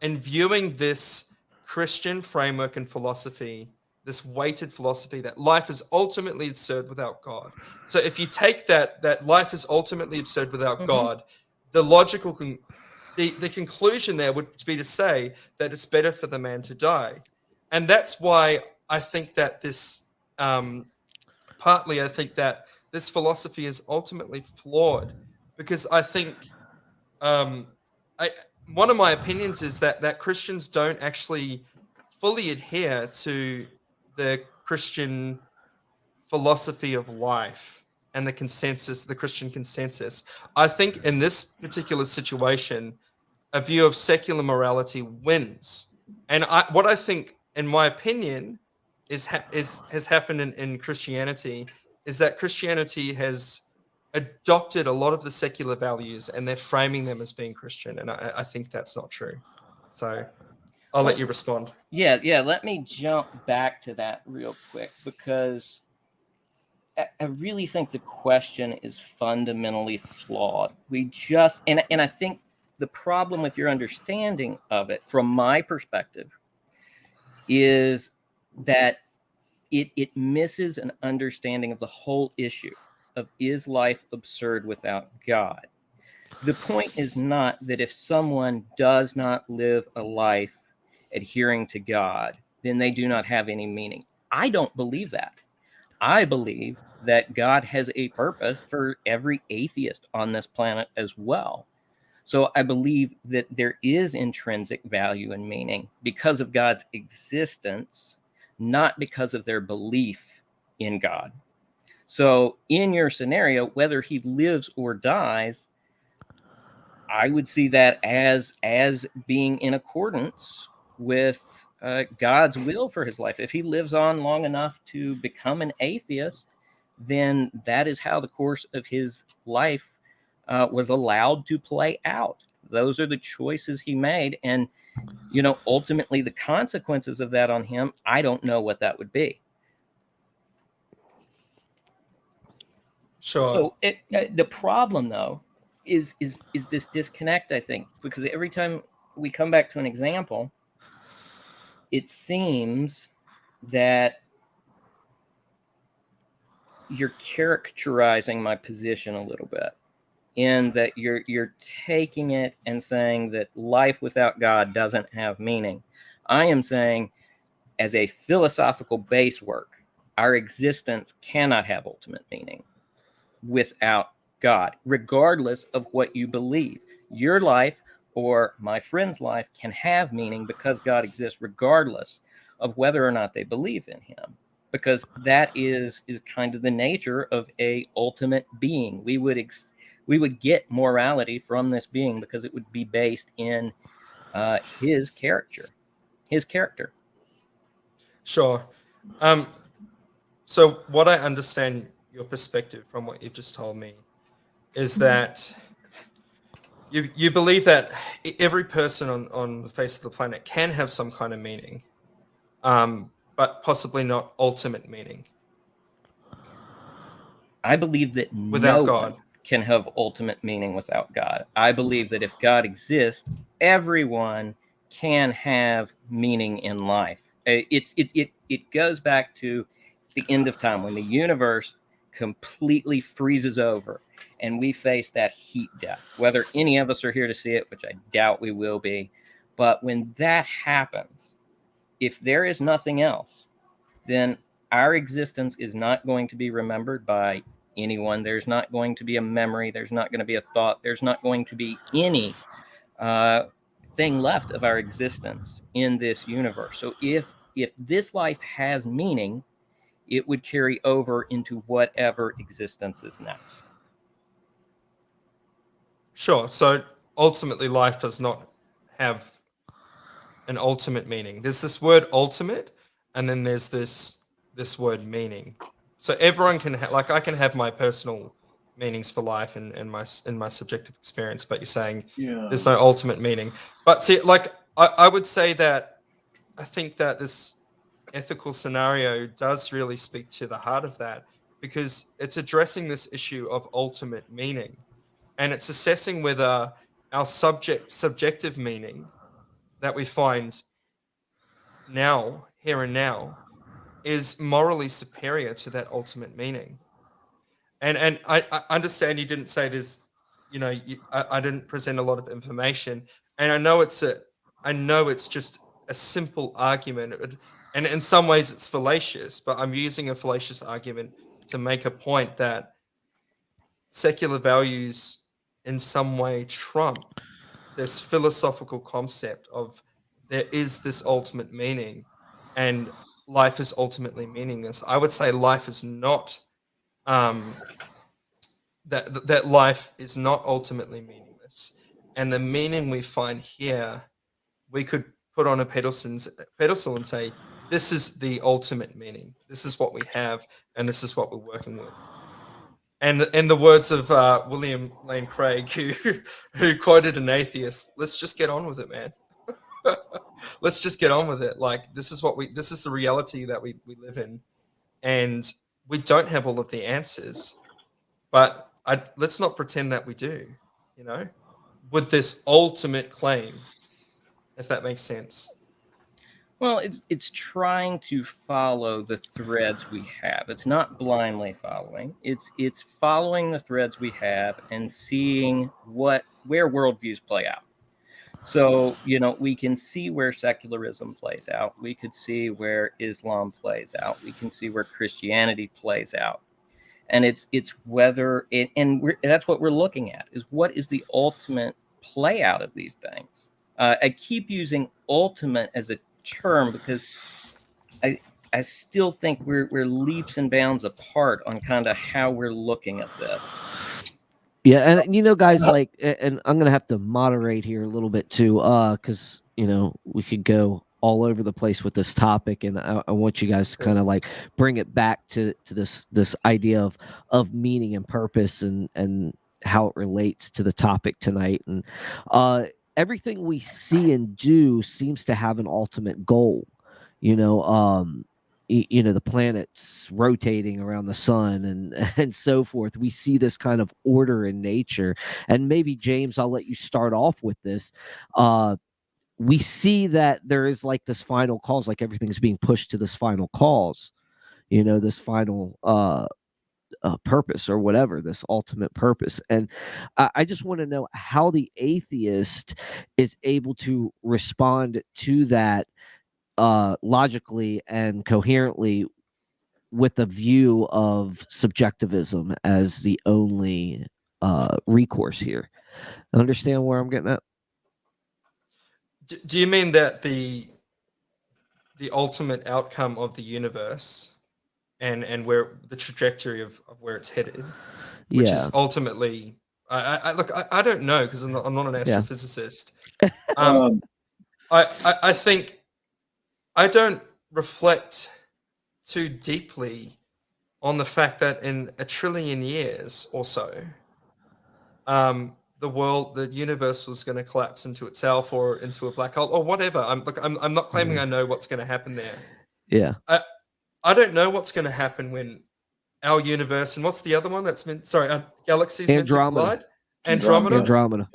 in viewing this Christian framework and philosophy, this weighted philosophy that life is ultimately absurd without God. So if you take that life is ultimately absurd without God, the logical the conclusion there would be to say that it's better for the man to die. And that's why I think that this partly I think that this philosophy is ultimately flawed, because I think one of my opinions is that Christians don't actually fully adhere to the Christian philosophy of life and the Christian consensus. I think in this particular situation, a view of secular morality wins. And what I think, in my opinion, has happened in Christianity is that Christianity has adopted a lot of the secular values and they're framing them as being Christian. And I think that's not true. So I'll let you respond. Yeah. Let me jump back to that real quick, because I really think the question is fundamentally flawed. And I think the problem with your understanding of it, from my perspective, is that it misses an understanding of the whole issue of, is life absurd without God? The point is not that if someone does not live a life adhering to God, then they do not have any meaning. I don't believe that. I believe that God has a purpose for every atheist on this planet as well. So I believe that there is intrinsic value and meaning because of God's existence, not because of their belief in God. So in your scenario, whether he lives or dies, I would see that as being in accordance with God's will for his life. If he lives on long enough to become an atheist, then that is how the course of his life was allowed to play out. Those are the choices he made. And, ultimately the consequences of that on him, I don't know what that would be. Sure. So the problem, though, is this disconnect, I think, because every time we come back to an example, it seems that you're characterizing my position a little bit, in that you're taking it and saying that life without God doesn't have meaning. I am saying, as a philosophical base work, our existence cannot have ultimate meaning without God, regardless of what you believe. Your life or my friend's life can have meaning because God exists, regardless of whether or not they believe in him, because that is kind of the nature of a ultimate being. We would get morality from this being because it would be based in his character. Sure. So what I understand your perspective from what you've just told me is that you believe that every person on the face of the planet can have some kind of meaning, but possibly not ultimate meaning. I believe that Without no God. one can have ultimate meaning without God. I believe that if God exists, everyone can have meaning in life. It goes back to the end of time when the universe completely freezes over and we face that heat death. Whether any of us are here to see it, which I doubt we will be, but when that happens, if there is nothing else, then our existence is not going to be remembered by anyone. There's not going to be a memory. There's not going to be a thought. There's not going to be any thing left of our existence in this universe. So if this life has meaning, it would carry over into whatever existence is next. Sure. So ultimately, life does not have an ultimate meaning. There's this word ultimate, and then there's this word meaning. So everyone can like I can have my personal meanings for life and my subjective experience, but you're saying there's no ultimate meaning. But see, like I would say that I think that this ethical scenario does really speak to the heart of that, because it's addressing this issue of ultimate meaning, and it's assessing whether our subjective meaning that we find now, here and now, is morally superior to that ultimate meaning. And I understand you didn't say this, I didn't present a lot of information, and I know it's just a simple argument, and in some ways it's fallacious, but I'm using a fallacious argument to make a point that secular values in some way trump this philosophical concept of there is this ultimate meaning and life is ultimately meaningless. I would say life is not that life is not ultimately meaningless, and the meaning we find here we could put on a pedestal and say this is the ultimate meaning, this is what we have, and this is what we're working with. And in the words of William Lane Craig, who quoted an atheist, let's just get on with it, man. Let's just get on with it. Like this is the reality that we live in, and we don't have all of the answers, but let's not pretend that we do. With this ultimate claim, if that makes sense. Well, it's trying to follow the threads we have. It's not blindly following. It's following the threads we have and seeing where worldviews play out. So, we can see where secularism plays out. We could see where Islam plays out. We can see where Christianity plays out. And it's whether that's what we're looking at, is what is the ultimate play out of these things. I keep using ultimate as a term because I still think we're leaps and bounds apart on kind of how we're looking at this. Yeah, and guys, like, and I'm gonna have to moderate here a little bit too, because we could go all over the place with this topic, and I want you guys to kind of like bring it back to this idea of meaning and purpose and how it relates to the topic tonight. And everything we see and do seems to have an ultimate goal. The planets rotating around the sun and so forth. We see this kind of order in nature. And maybe, James, I'll let you start off with this. We see that there is like this final cause, like everything's being pushed to this final cause, this final purpose or whatever, this ultimate purpose. And I just want to know how the atheist is able to respond to that logically and coherently with a view of subjectivism as the only recourse here. Understand where I'm getting at? Do you mean that the ultimate outcome of the universe and where the trajectory of where it's headed, which is ultimately, I don't know, because I'm not an astrophysicist. I think I don't reflect too deeply on the fact that in a trillion years or so, the universe was going to collapse into itself or into a black hole or whatever. I'm not claiming I know what's going to happen there. Yeah. I don't know what's going to happen when our universe, and what's the other one that's meant? Sorry, galaxies meant to Andromeda. collide. Andromeda. Andromeda.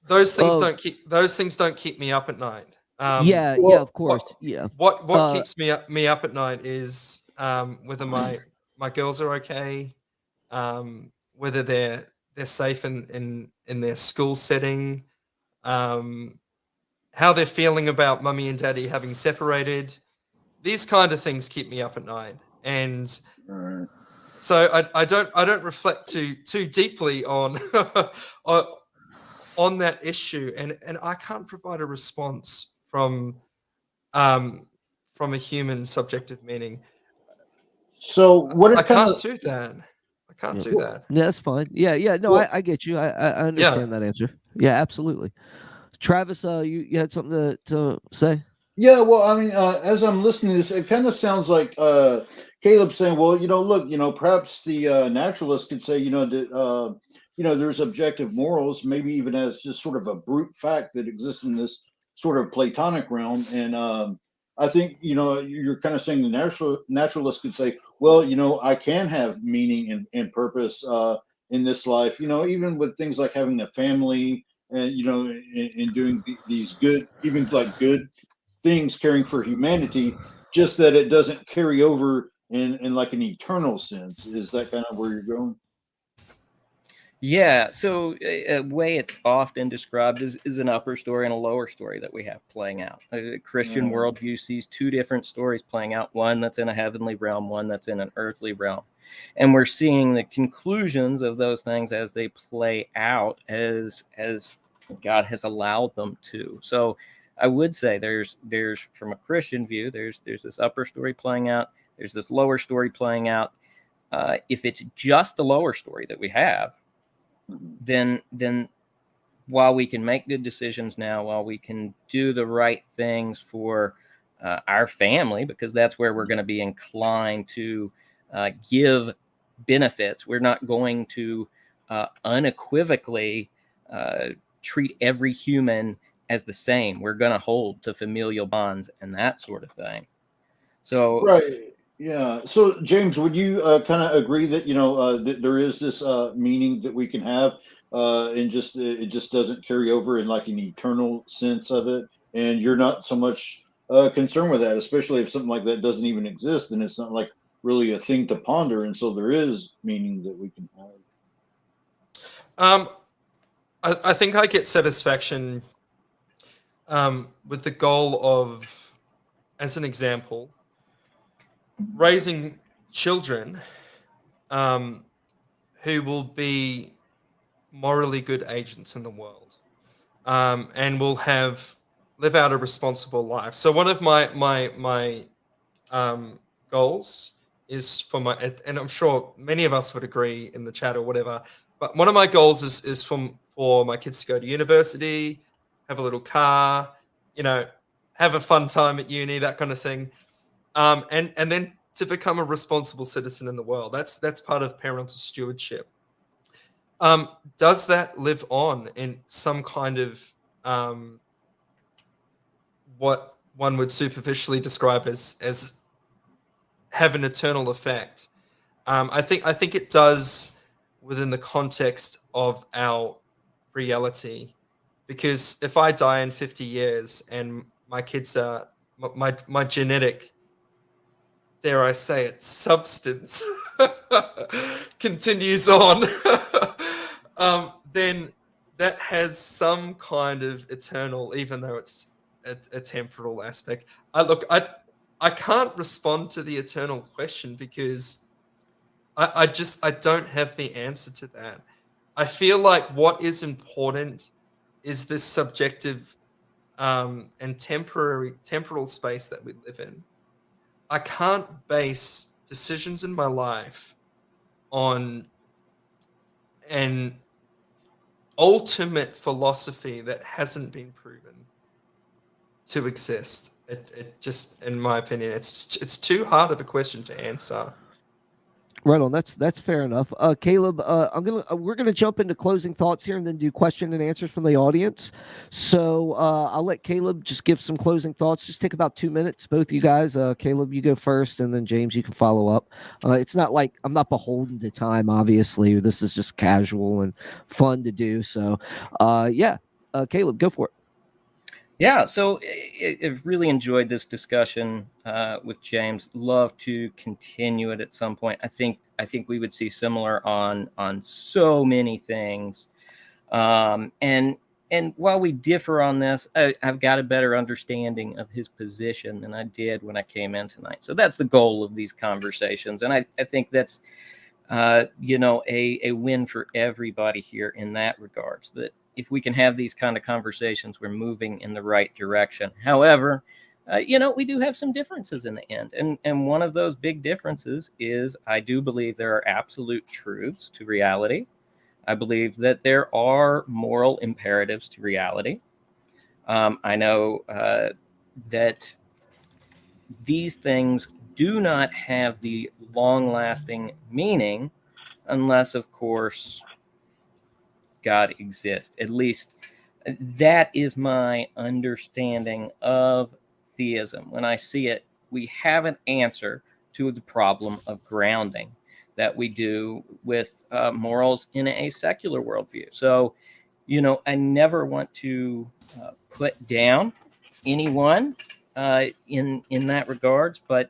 Those things Oh, don't keep me up at night. yeah, well, of course. Yeah. What keeps me up at night is whether my girls are okay, whether they're safe in their school setting, how they're feeling about mummy and daddy having separated. These kind of things keep me up at night, and Right. so I don't reflect too deeply on on on that issue, and I can't provide a response um, from a human subjective meaning. So what I it kind can't of do that. I can't Yeah. do that. Yeah, that's fine. Yeah. No, well, I get you. I Yeah. understand that answer. Yeah, absolutely. Travis, you had something to say? yeah, well, I mean, as I'm listening to this, it kind of sounds like Caleb saying, "Well, look, perhaps the naturalist could say, that there's objective morals, maybe even as just sort of a brute fact that exists in this sort of Platonic realm." And I think you're kind of saying the naturalist could say, "Well, I can have meaning and purpose in this life, even with things like having a family." And in doing these good, even like good things, caring for humanity, just that it doesn't carry over in like an eternal sense. Is that kind of where you're going? Yeah, so a way it's often described is an upper story and a lower story that we have playing out. A Christian Uh, worldview sees two different stories playing out, one that's in a heavenly realm, one that's in an earthly realm. And we're seeing the conclusions of those things as they play out as God has allowed them to. So I would say there's from a Christian view, there's this upper story playing out, there's this lower story playing out. If it's just the lower story that we have, then while we can make good decisions now, while we can do the right things for our family, because that's where we're going to be inclined to give benefits, we're not going to unequivocally treat every human as the same. We're going to hold to familial bonds and that sort of thing. So right. Yeah. So, James, would you kind of agree that that there is this meaning that we can have, and just it just doesn't carry over in like an eternal sense of it, and you're not so much concerned with that, especially if something like that doesn't even exist, and it's not like really a thing to ponder, and so there is meaning that we can have. Um, I think I get satisfaction with the goal of, as an example, raising children who will be morally good agents in the world, and will live out a responsible life. So one of my goals is and I'm sure many of us would agree in the chat or whatever, but one of my goals is for my kids to go to university, have a little car, have a fun time at uni, that kind of thing, and then to become a responsible citizen in the world. That's part of parental stewardship. Does that live on in some kind of what one would superficially describe as have an eternal effect? I think it does within the context of our reality, because if I die in 50 years and my kids are my genetic, dare I say it, substance continues on, then that has some kind of eternal, even though it's a temporal aspect. I can't respond to the eternal question because I don't have the answer to that. I feel like what is important is this subjective and temporal space that we live in. I can't base decisions in my life on an ultimate philosophy that hasn't been proven to exist. It just, in my opinion, it's too hard of a question to answer. Right on. That's fair enough. Caleb, we're gonna jump into closing thoughts here and then do question and answers from the audience. So I'll let Caleb just give some closing thoughts. Just take about 2 minutes, both you guys. Caleb, you go first, and then James, you can follow up. It's not like I'm not beholden to time. Obviously, this is just casual and fun to do. So, yeah, Caleb, go for it. Yeah, so I've really enjoyed this discussion with James. Love to continue it at some point. I think we would see similar on so many things. And while we differ on this, I've got a better understanding of his position than I did when I came in tonight. So that's the goal of these conversations, and I think that's a win for everybody here in that regards. That if we can have these kind of conversations, we're moving in the right direction. However, we do have some differences in the end. And one of those big differences is I do believe there are absolute truths to reality. I believe that there are moral imperatives to reality. I know that these things do not have the long-lasting meaning unless, of course, God exists. At least that is my understanding of theism. When I see it, we have an answer to the problem of grounding that we do with morals in a secular worldview. So, I never want to put down anyone in that regards, but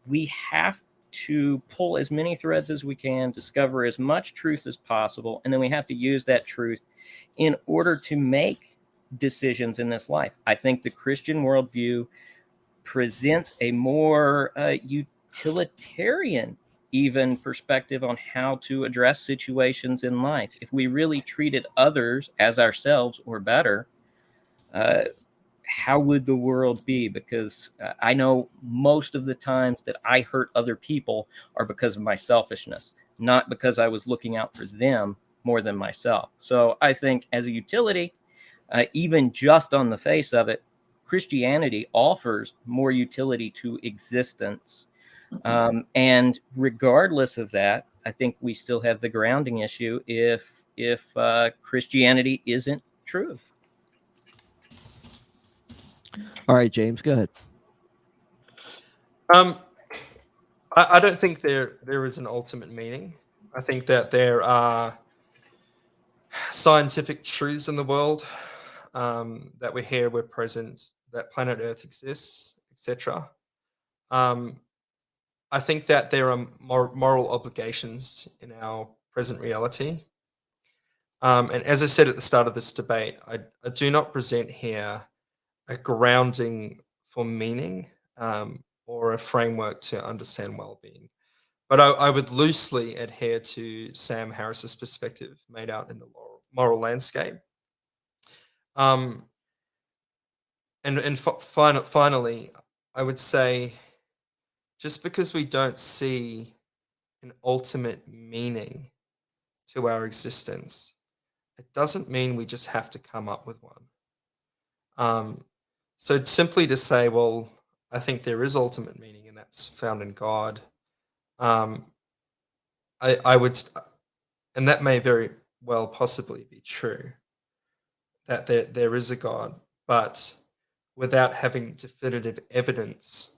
we have to pull as many threads as we can, discover as much truth as possible, and then we have to use that truth in order to make decisions in this life. I think the Christian worldview presents a more utilitarian even perspective on how to address situations in life. If we really treated others as ourselves or better, how would the world be? Because I know most of the times that I hurt other people are because of my selfishness, not because I was looking out for them more than myself. So I think as a utility, even just on the face of it, Christianity offers more utility to existence. And regardless of that, I think we still have the grounding issue if Christianity isn't true. All right, James, go ahead. I don't think there is an ultimate meaning. I think that there are scientific truths in the world that we're here, we're present, that planet Earth exists, etc. I think that there are moral obligations in our present reality. And as I said at the start of this debate, I do not present here a grounding for meaning or a framework to understand well-being. But I would loosely adhere to Sam Harris's perspective made out in the moral landscape. And finally, I would say, just because we don't see an ultimate meaning to our existence, it doesn't mean we just have to come up with one. So simply to say, well, I think there is ultimate meaning, and that's found in God. I would, and that may very well possibly be true, that there is a God, but without having definitive evidence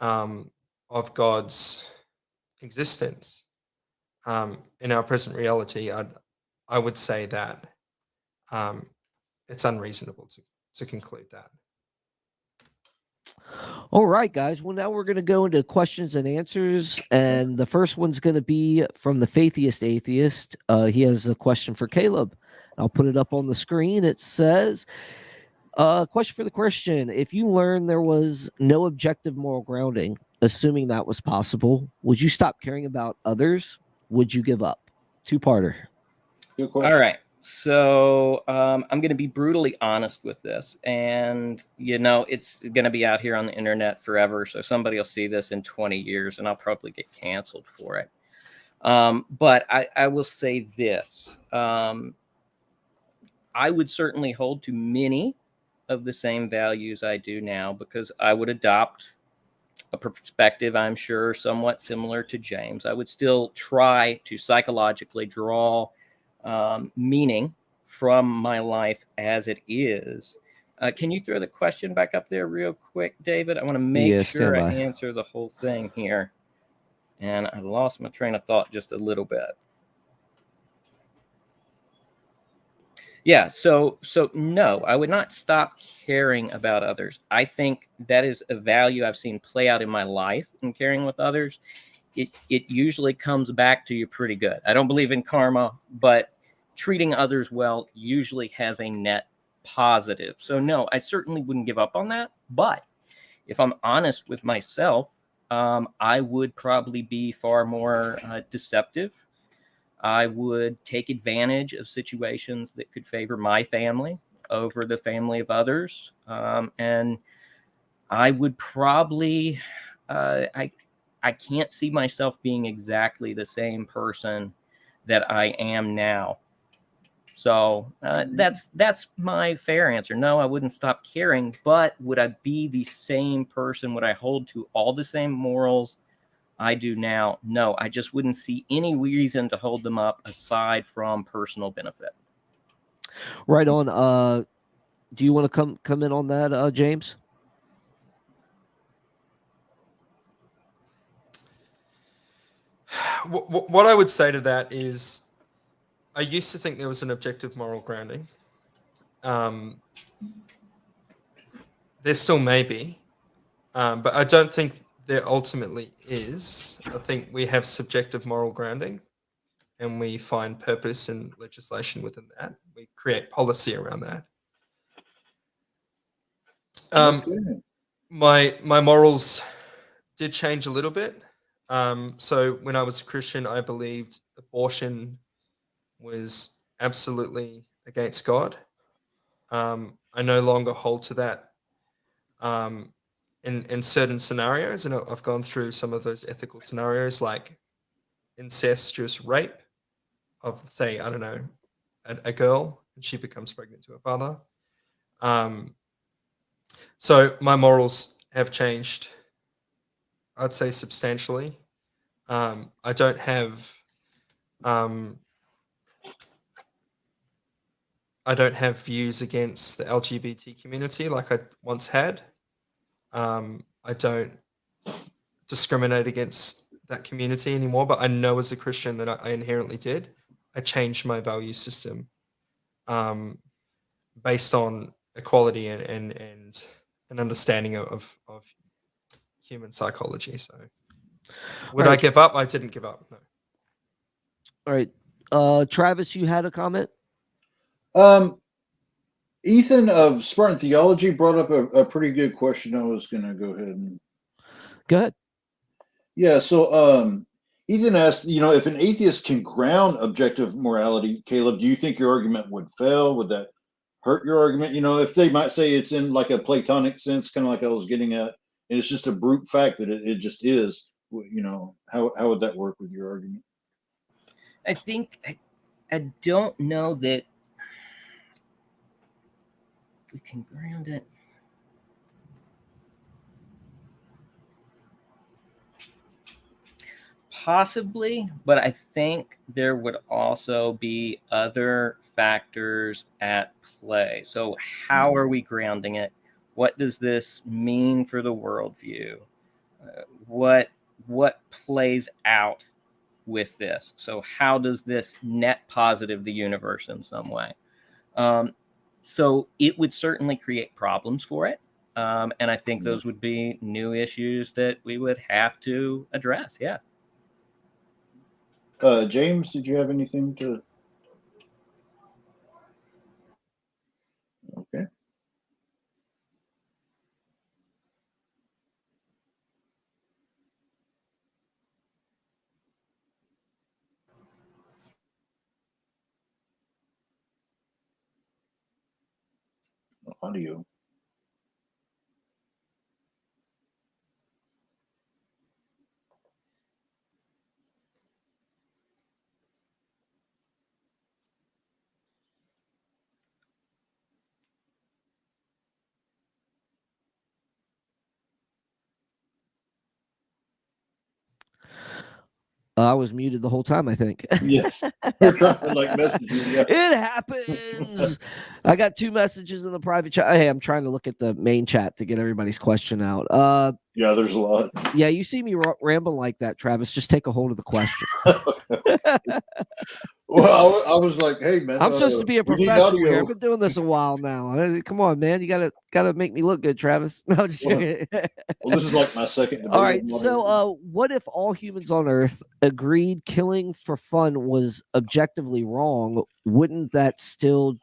of God's existence in our present reality, I would say that it's unreasonable to conclude that. All right, guys. Well, now we're going to go into questions and answers. And the first one's going to be from the Faithiest Atheist. He has a question for Caleb. I'll put it up on the screen. It says, question for the Christian. If you learned there was no objective moral grounding, assuming that was possible, would you stop caring about others? Would you give up? Two-parter. Good question. All right. So I'm going to be brutally honest with this. And, it's going to be out here on the internet forever. So somebody will see this in 20 years and I'll probably get canceled for it. But I will say this. I would certainly hold to many of the same values I do now because I would adopt a perspective, I'm sure, somewhat similar to James. I would still try to psychologically draw meaning from my life as it is. Can you throw the question back up there real quick, David? I want to make Yeah, sure stand I by. answer the whole thing here. And I lost my train of thought just a little bit. Yeah, so no, I would not stop caring about others. I think that is a value I've seen play out in my life in caring with others. It usually comes back to you pretty good. I don't believe in karma, but treating others well usually has a net positive. So no, I certainly wouldn't give up on that. But if I'm honest with myself, I would probably be far more deceptive. I would take advantage of situations that could favor my family over the family of others. And I would probably, I can't see myself being exactly the same person that I am now. So that's my fair answer. No, I wouldn't stop caring, but would I be the same person? Would I hold to all the same morals I do now? No, I just wouldn't see any reason to hold them up aside from personal benefit. Right on. Do you want to come in on that, James? What I would say to that is, I used to think there was an objective moral grounding. There still may be, but I don't think there ultimately is. I think we have subjective moral grounding, and we find purpose and legislation within that. We create policy around that. Okay. My morals did change a little bit. So when I was a Christian, I believed abortion was absolutely against God. I no longer hold to that in certain scenarios, and I've gone through some of those ethical scenarios, like incestuous rape of, say, I don't know, a girl, and she becomes pregnant to her father. So my morals have changed, I'd say, substantially. I don't have um, I don't have views against the LGBT community like I once had. I don't discriminate against that community anymore, but I know as a Christian that I inherently did. I changed my value system um, based on equality and an understanding of human psychology. So, would All I right. give up? I didn't give up. No. All right. Travis, you had a comment? Ethan of Spartan Theology brought up a pretty good question. I was going to go ahead and Go ahead. yeah. So Ethan asked, if an atheist can ground objective morality, Caleb, do you think your argument would fail? Would that hurt your argument? If they might say it's in like a Platonic sense, kind of like I was getting at, and it's just a brute fact that it just is. How would that work with your argument? I think I don't know that we can ground it. Possibly, but I think there would also be other factors at play. So, how are we grounding it? What does this mean for the worldview? What plays out with this? So, how does this net positive the universe in some way? So, it would certainly create problems for it. And I think those would be new issues that we would have to address. Yeah. James, did you have anything to? Okay. Audio. I was muted the whole time, I think. Yes. We're trying to like message you. Yeah. It happens. I got 2 messages in the private chat. Hey, I'm trying to look at the main chat to get everybody's question out. Yeah, there's a lot. Yeah, you see me ramble like that, Travis. Just take a hold of the question. Well, I was like, hey man, I'm supposed to be a we need professional here. audio. I've been doing this a while now. Come on, man. You gotta make me look good, Travis. No, just Well, kidding. Well, this is like my second debate. All right. with So, moderator. what if all humans on Earth agreed killing for fun was objectively wrong? Wouldn't that still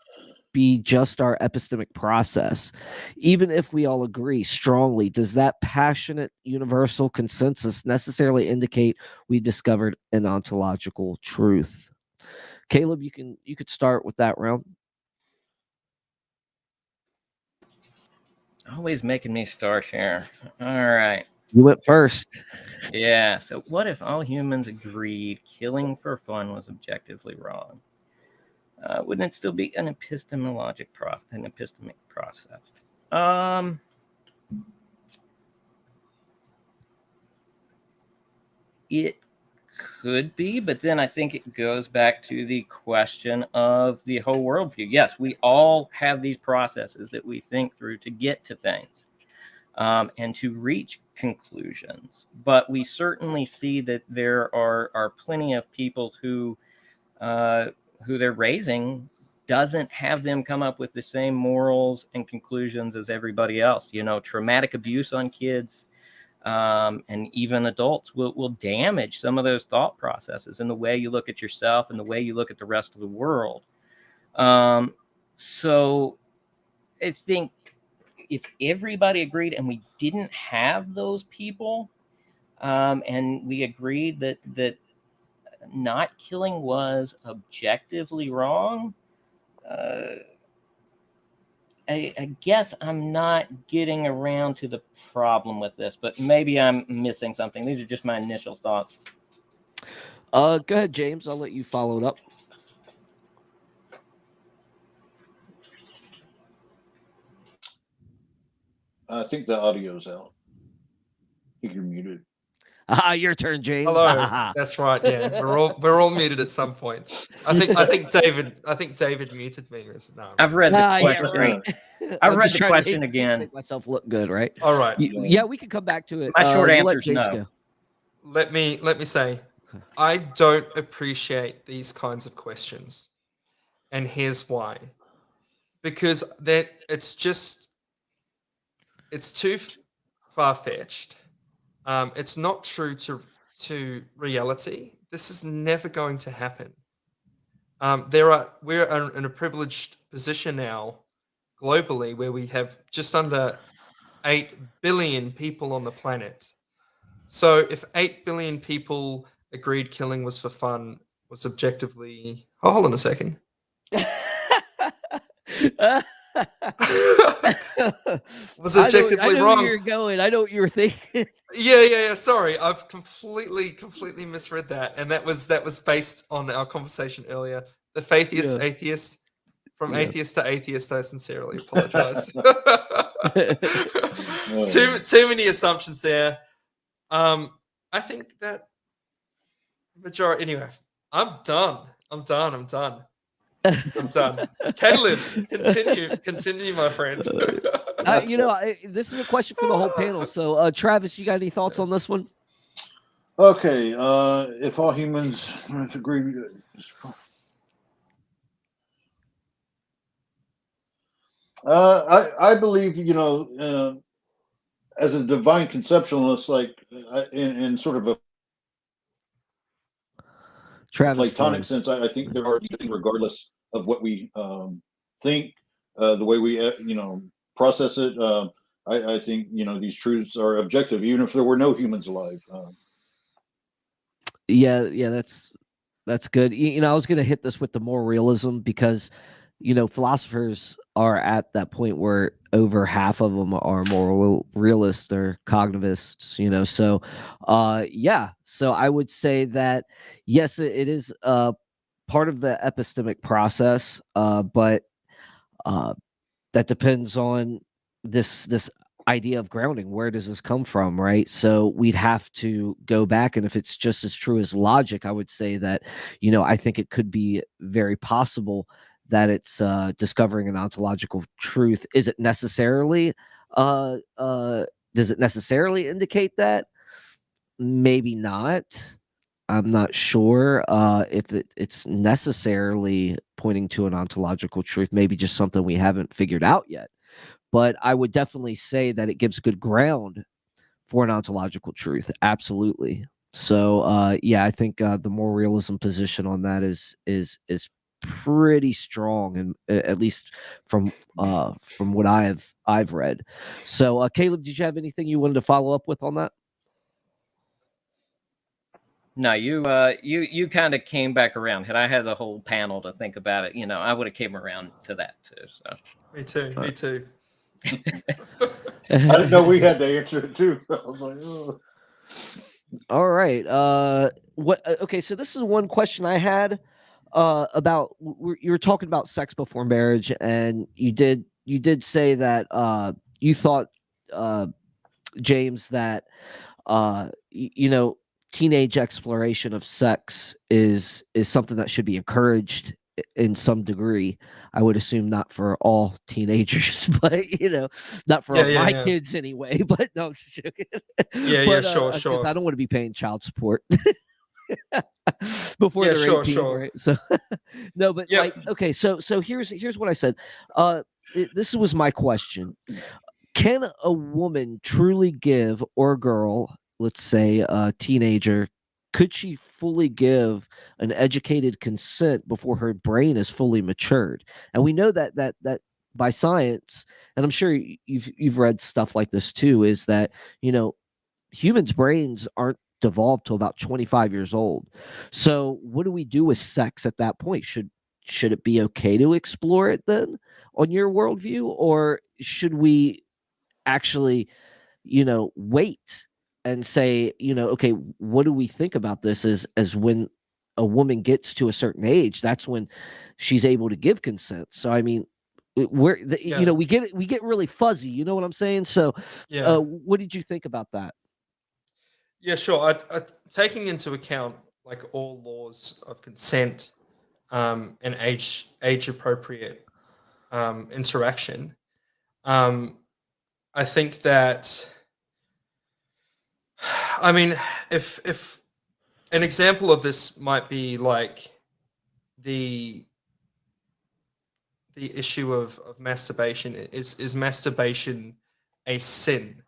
be just our epistemic process? Even if we all agree strongly, does that passionate universal consensus necessarily indicate we discovered an ontological truth? Caleb, you could start with that round. Always making me start here. All right. You went first. Yeah. So, what if all humans agreed killing for fun was objectively wrong? Wouldn't it still be an epistemic process? It could be, but then I think it goes back to the question of the whole worldview. Yes, we all have these processes that we think through to get to things and to reach conclusions. But we certainly see that there are plenty of people who they're raising doesn't have them come up with the same morals and conclusions as everybody else. You know, traumatic abuse on kids and even adults will damage some of those thought processes and the way you look at yourself and the way you look at the rest of the world. So I think if everybody agreed and we didn't have those people and we agreed that not killing was objectively wrong, I guess I'm not getting around to the problem with this, but maybe I'm missing something. These are just my initial thoughts. Go ahead, James. I'll let you follow it up. I think the audio's out. I think you're muted. Your turn, James. Hello. That's right. Yeah, we're all muted at some point. I think David muted me. No. I've read the question. Yeah, right. I've I'm read just the trying to question again. Make myself look good, right? All right. Yeah, we can come back to it. My short We'll let answer is James no. go. Let me say, I don't appreciate these kinds of questions, and here's why. Because it's too far-fetched. It's not true to reality. This is never going to happen. We're in a privileged position now globally where we have just under 8 billion people on the planet. So if 8 billion people agreed killing was for fun, was objectively... Oh, hold on a second. Was objectively I know wrong. where you're going. I know what you were thinking. Yeah. Sorry, I've completely misread that, and that was based on our conversation earlier. The faithiest atheist, from atheist to atheist. I sincerely apologize. Too many assumptions there. I think that majority. Anyway, I'm done. Caleb, continue, my friend. This is a question for the whole panel. So, Travis, you got any thoughts on this one? Okay, if all humans agree, I believe, as a divine conceptualist, like in sort of a Travis Platonic sense, I think there are things regardless of what we think, the way we process it. I think these truths are objective, even if there were no humans alive. Yeah, that's good. I was going to hit this with the more realism because, philosophers are at that point where over half of them are moral realists or cognitivists, So, So I would say that, yes, it is part of the epistemic process, but that depends on this idea of grounding. Where does this come from, right? So we'd have to go back, and if it's just as true as logic, I would say that, I think it could be very possible that it's discovering an ontological truth. Is it necessarily uh does it necessarily indicate that? Maybe not. I'm not sure if it's necessarily pointing to an ontological truth, maybe just something we haven't figured out yet. But I would definitely say that it gives good ground for an ontological truth. Absolutely. So yeah, I think the more realism position on that is pretty strong, and at least from what I've read. So Caleb, did you have anything you wanted to follow up with on that? No, you kind of came back around. Had I had the whole panel to think about it, I would have came around to that too. So Me too. Me too. I didn't know we had to answer it too. I was like, oh. All right. Okay, so this is one question I had about you were talking about sex before marriage, and you did say that you thought, James, that teenage exploration of sex is something that should be encouraged in some degree. I would assume not for all teenagers, but not for my kids anyway. But no, I'm just joking. Yeah, sure. Because I don't want to be paying child support before they're 18, right? So no, but okay, so here's what I said. This was my question. Can a woman truly give, or a girl, let's say a teenager, could she fully give an educated consent before her brain is fully matured? And we know that by science, and I'm sure you've read stuff like this too, is that humans' brains aren't developed till about 25 years old. So what do we do with sex at that point? Should it be okay to explore it then, on your worldview, or should we actually wait and say, okay, what do we think about this, as when a woman gets to a certain age, that's when she's able to give consent? So I mean, we get really fuzzy, you know what I'm saying? So what did you think about that? Yeah, sure. Taking into account like all laws of consent, and age appropriate interaction, I think that, I mean, if an example of this might be like the issue of masturbation. Is masturbation a sin?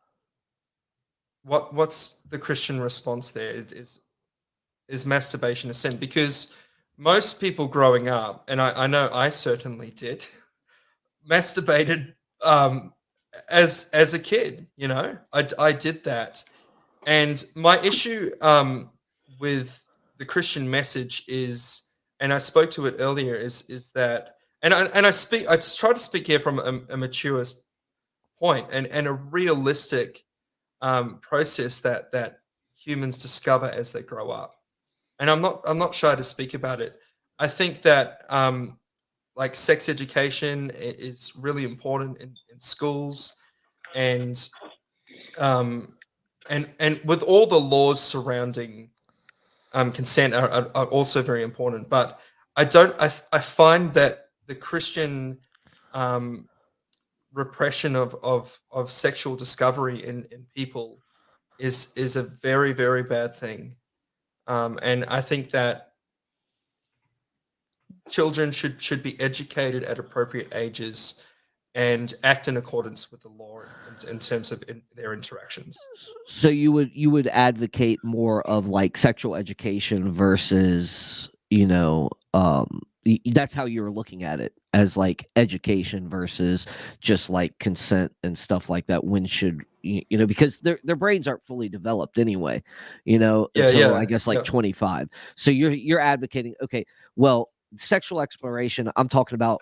What's the Christian response there? Is masturbation a sin? Because most people growing up, and I know I certainly did, masturbated as a kid. I did that, and my issue with the Christian message is, and I spoke to it earlier, is that, and I try to speak here from a mature point, and a realistic process that humans discover as they grow up. And I'm not shy to speak about it. I think that like sex education is really important in schools, and and with all the laws surrounding consent are also very important. But I find that the Christian repression of sexual discovery in people is a very, very bad thing. And I think that children should be educated at appropriate ages and act in accordance with the law in terms of their interactions. So you would advocate more of like sexual education versus, that's how you were looking at it, as like education versus just like consent and stuff like that. When should because their brains aren't fully developed anyway, until I guess like 25. So you're advocating, okay, well, sexual exploration, I'm talking about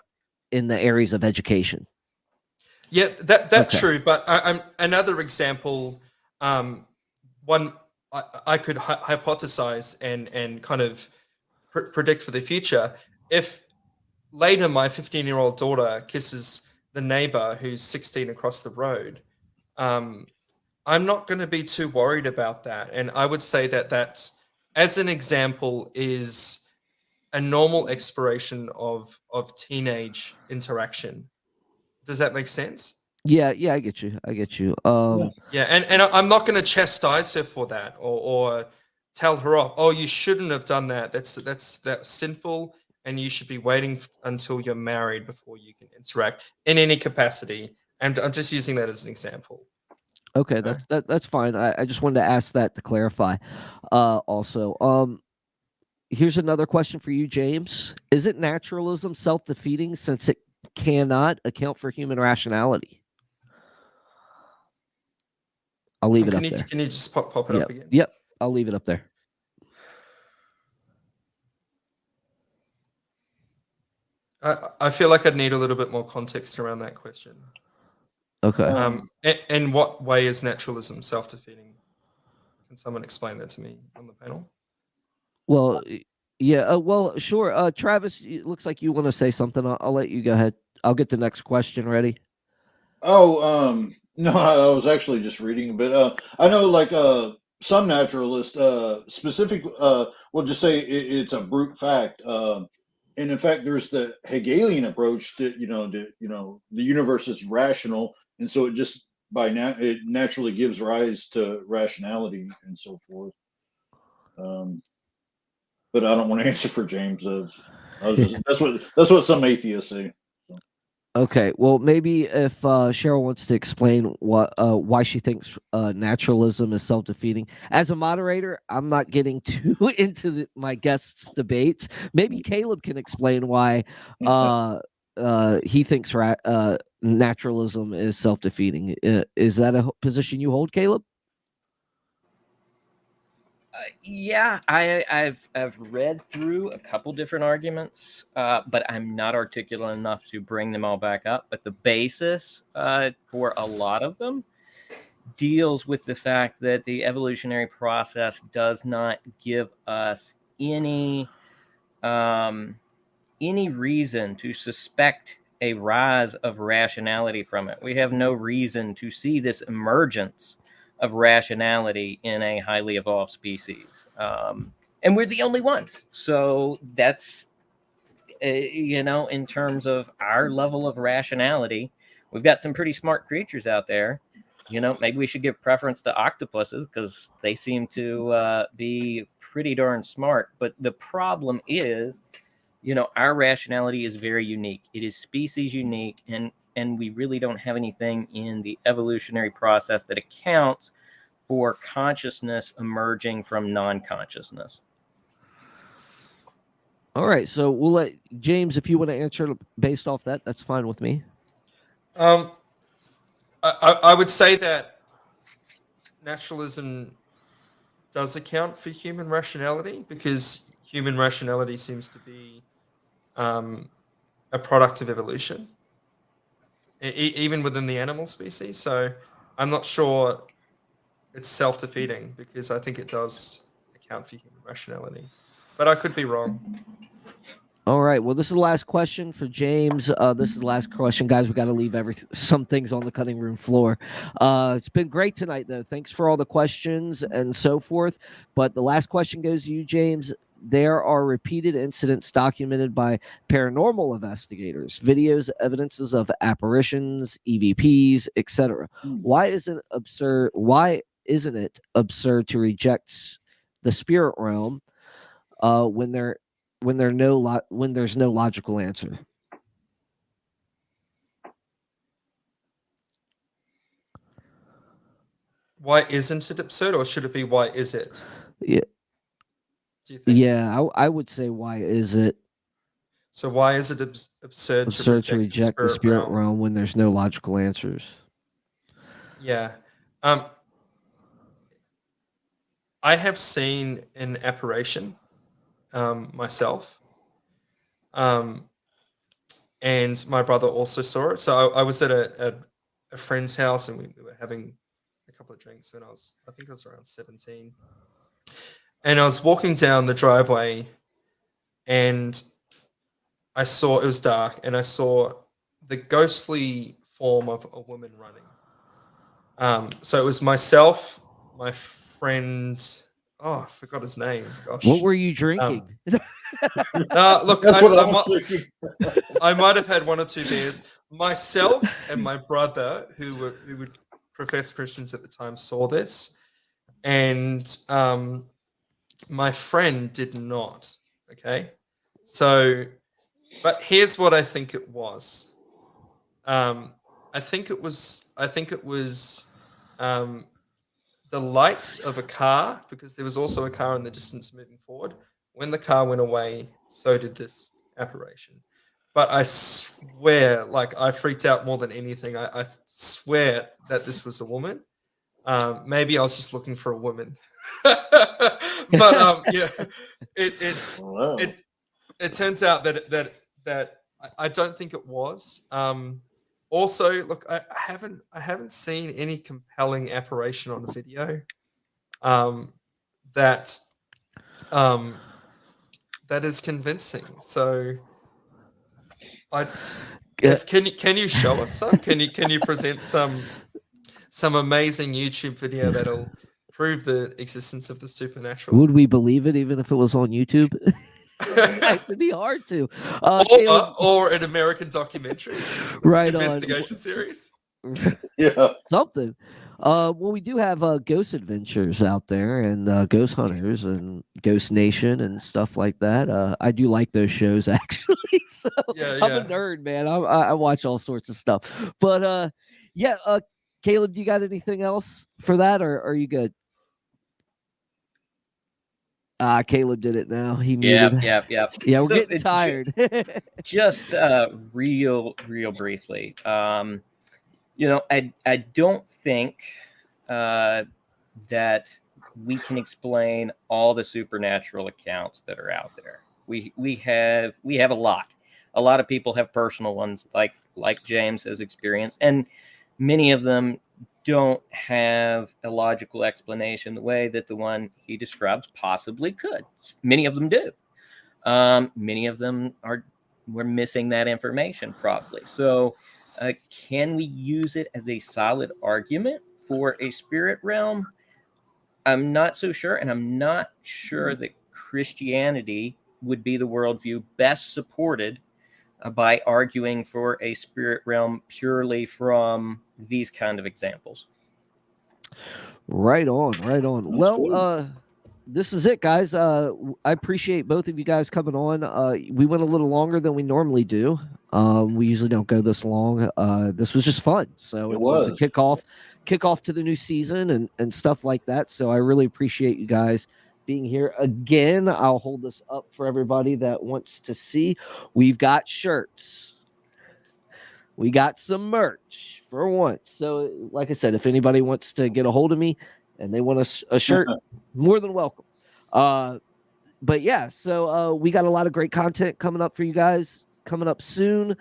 in the areas of education. Yeah, that's Okay. true. But I'm another example. One I could hypothesize and kind of predict for the future. If later my 15-year-old daughter kisses the neighbor who's 16 across the road, I'm not going to be too worried about that. And I would say that as an example, is a normal expiration of teenage interaction. Does that make sense? Yeah, I get you. I get you. Yeah, and I'm not going to chastise her for that, or tell her off. Oh, you shouldn't have done that. That's sinful, and you should be waiting until you're married before you can interact in any capacity. And I'm just using that as an example. Okay, Okay. that's fine. I just wanted to ask that to clarify. Also, here's another question for you, James. Isn't naturalism self-defeating since it cannot account for human rationality? I'll leave it up there. Can you just pop it Yep. up again? Yep. I'll leave it up there. I feel like I'd need a little bit more context around that question. Okay. In what way is naturalism self-defeating? Can someone explain that to me on the panel? Well, yeah. Well, sure. Travis, it looks like you want to say something. I'll let you go ahead. I'll get the next question ready. Oh, no, I was actually just reading, but I know like some naturalists specific will just say it's a brute fact. And in fact, there's the Hegelian approach that the universe is rational, and so it just it naturally gives rise to rationality and so forth. But I don't want to answer for James. That's what some atheists say. Okay. Well, maybe if Cheryl wants to explain why she thinks naturalism is self-defeating. As a moderator, I'm not getting too into my guests' debates. Maybe Caleb can explain why he thinks naturalism is self-defeating. Is that a position you hold, Caleb? Yeah, I've read through a couple different arguments, but I'm not articulate enough to bring them all back up. But the basis for a lot of them deals with the fact that the evolutionary process does not give us any reason to suspect a rise of rationality from it. We have no reason to see this emergence of rationality in a highly evolved species. And we're the only ones. So that's, in terms of our level of rationality, we've got some pretty smart creatures out there. Maybe we should give preference to octopuses because they seem to be pretty darn smart. But the problem is, our rationality is very unique. It is species unique, and we really don't have anything in the evolutionary process that accounts for consciousness emerging from non-consciousness. All right. So we'll let James, if you want to answer based off that, that's fine with me. I would say that naturalism does account for human rationality because human rationality seems to be a product of evolution, even within the animal species. So I'm not sure it's self-defeating because I think it does account for human rationality, but I could be wrong. All right. Well, this is the last question for James. This is the last question, guys. We got to leave some things on the cutting room floor. It's been great tonight, though. Thanks for all the questions and so forth. But the last question goes to you, James. There are repeated incidents documented by paranormal investigators, videos, evidences of apparitions, EVPs, etc. Why isn't it absurd to reject the spirit realm when there's no logical answer? Why isn't it absurd, or should it be why is it? Yeah. Do you think? Yeah, I would say why is it So why is it absurd to reject the spirit realm when there's no logical answers? Yeah. I have seen an apparition myself. And my brother also saw it. So I was at a friend's house and we were having a couple of drinks, and I think I was around 17. And I was walking down the driveway and I saw, it was dark, and I saw the ghostly form of a woman running. So it was myself, my friend. Oh, I forgot his name. Gosh. What were you drinking? Look, That's what I was thinking. I might have had 1 or 2 beers. Myself and my brother, who would profess Christians at the time, saw this, and my friend did not. Okay, so, but here's what I think it was. I think it was the lights of a car, because there was also a car in the distance moving forward. When the car went away, so did this apparition. But I swear, like, I freaked out more than anything. I swear that this was a woman. Maybe I was just looking for a woman. But yeah, Wow. it turns out that I don't think it was. Also, look, I haven't seen any compelling apparition on a video that is convincing. So, can you show us some? Can you present some amazing YouTube video that'll prove the existence of the supernatural? Would we believe it even if it was on YouTube? It'd be hard to. Caleb, or an American documentary, right investigation series. Yeah. Something. Well, we do have ghost adventures out there, and ghost hunters and Ghost Nation and stuff like that. I do like those shows actually. So Yeah, I'm a nerd, man. I watch all sorts of stuff. But yeah, Caleb, do you got anything else for that, or are you good? Caleb did it now. He muted. Yep. Yeah, we're So getting tired. Just real briefly. I don't think that we can explain all the supernatural accounts that are out there. We have a lot. A lot of people have personal ones, like James has experienced, and many of them don't have a logical explanation the way that the one he describes possibly could. Many of them do. Many of them we're missing that information probably. So can we use it as a solid argument for a spirit realm? I'm not so sure, and I'm not sure that Christianity would be the worldview best supported by arguing for a spirit realm purely from these kind of examples. Right on. Well, this is it, guys. I appreciate both of you guys coming on. We went a little longer than we normally do. We usually don't go this long. This was just fun. So it was the kickoff to the new season and stuff like that. So I really appreciate you guys being here again. I'll hold this up for everybody that wants to see. We've got shirts. We got some merch for once. So, like I said, if anybody wants to get a hold of me and they want a shirt, more than welcome. But yeah, so we got a lot of great content coming up for you guys coming up soon.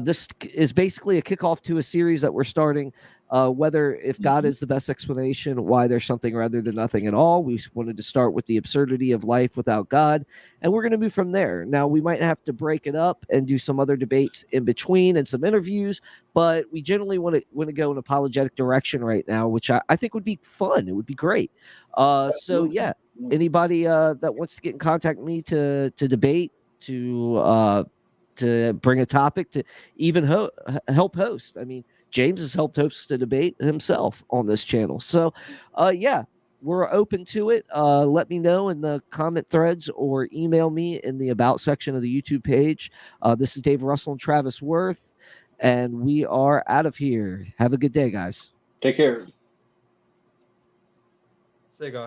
This is basically a kickoff to a series that we're starting. Whether if God is the best explanation, why there's something rather than nothing at all. We wanted to start with the absurdity of life without God, and we're going to move from there. Now, we might have to break it up and do some other debates in between and some interviews, but we generally want to go in apologetic direction right now, which I think would be fun. It would be great. So yeah, anybody that wants to get in contact with me to debate, to bring a topic, to even help host. I mean, James has helped host a debate himself on this channel. So, yeah, we're open to it. Let me know in the comment threads or email me in the About section of the YouTube page. This is Dave Russell and Travis Worth, and we are out of here. Have a good day, guys. Take care. See you guys.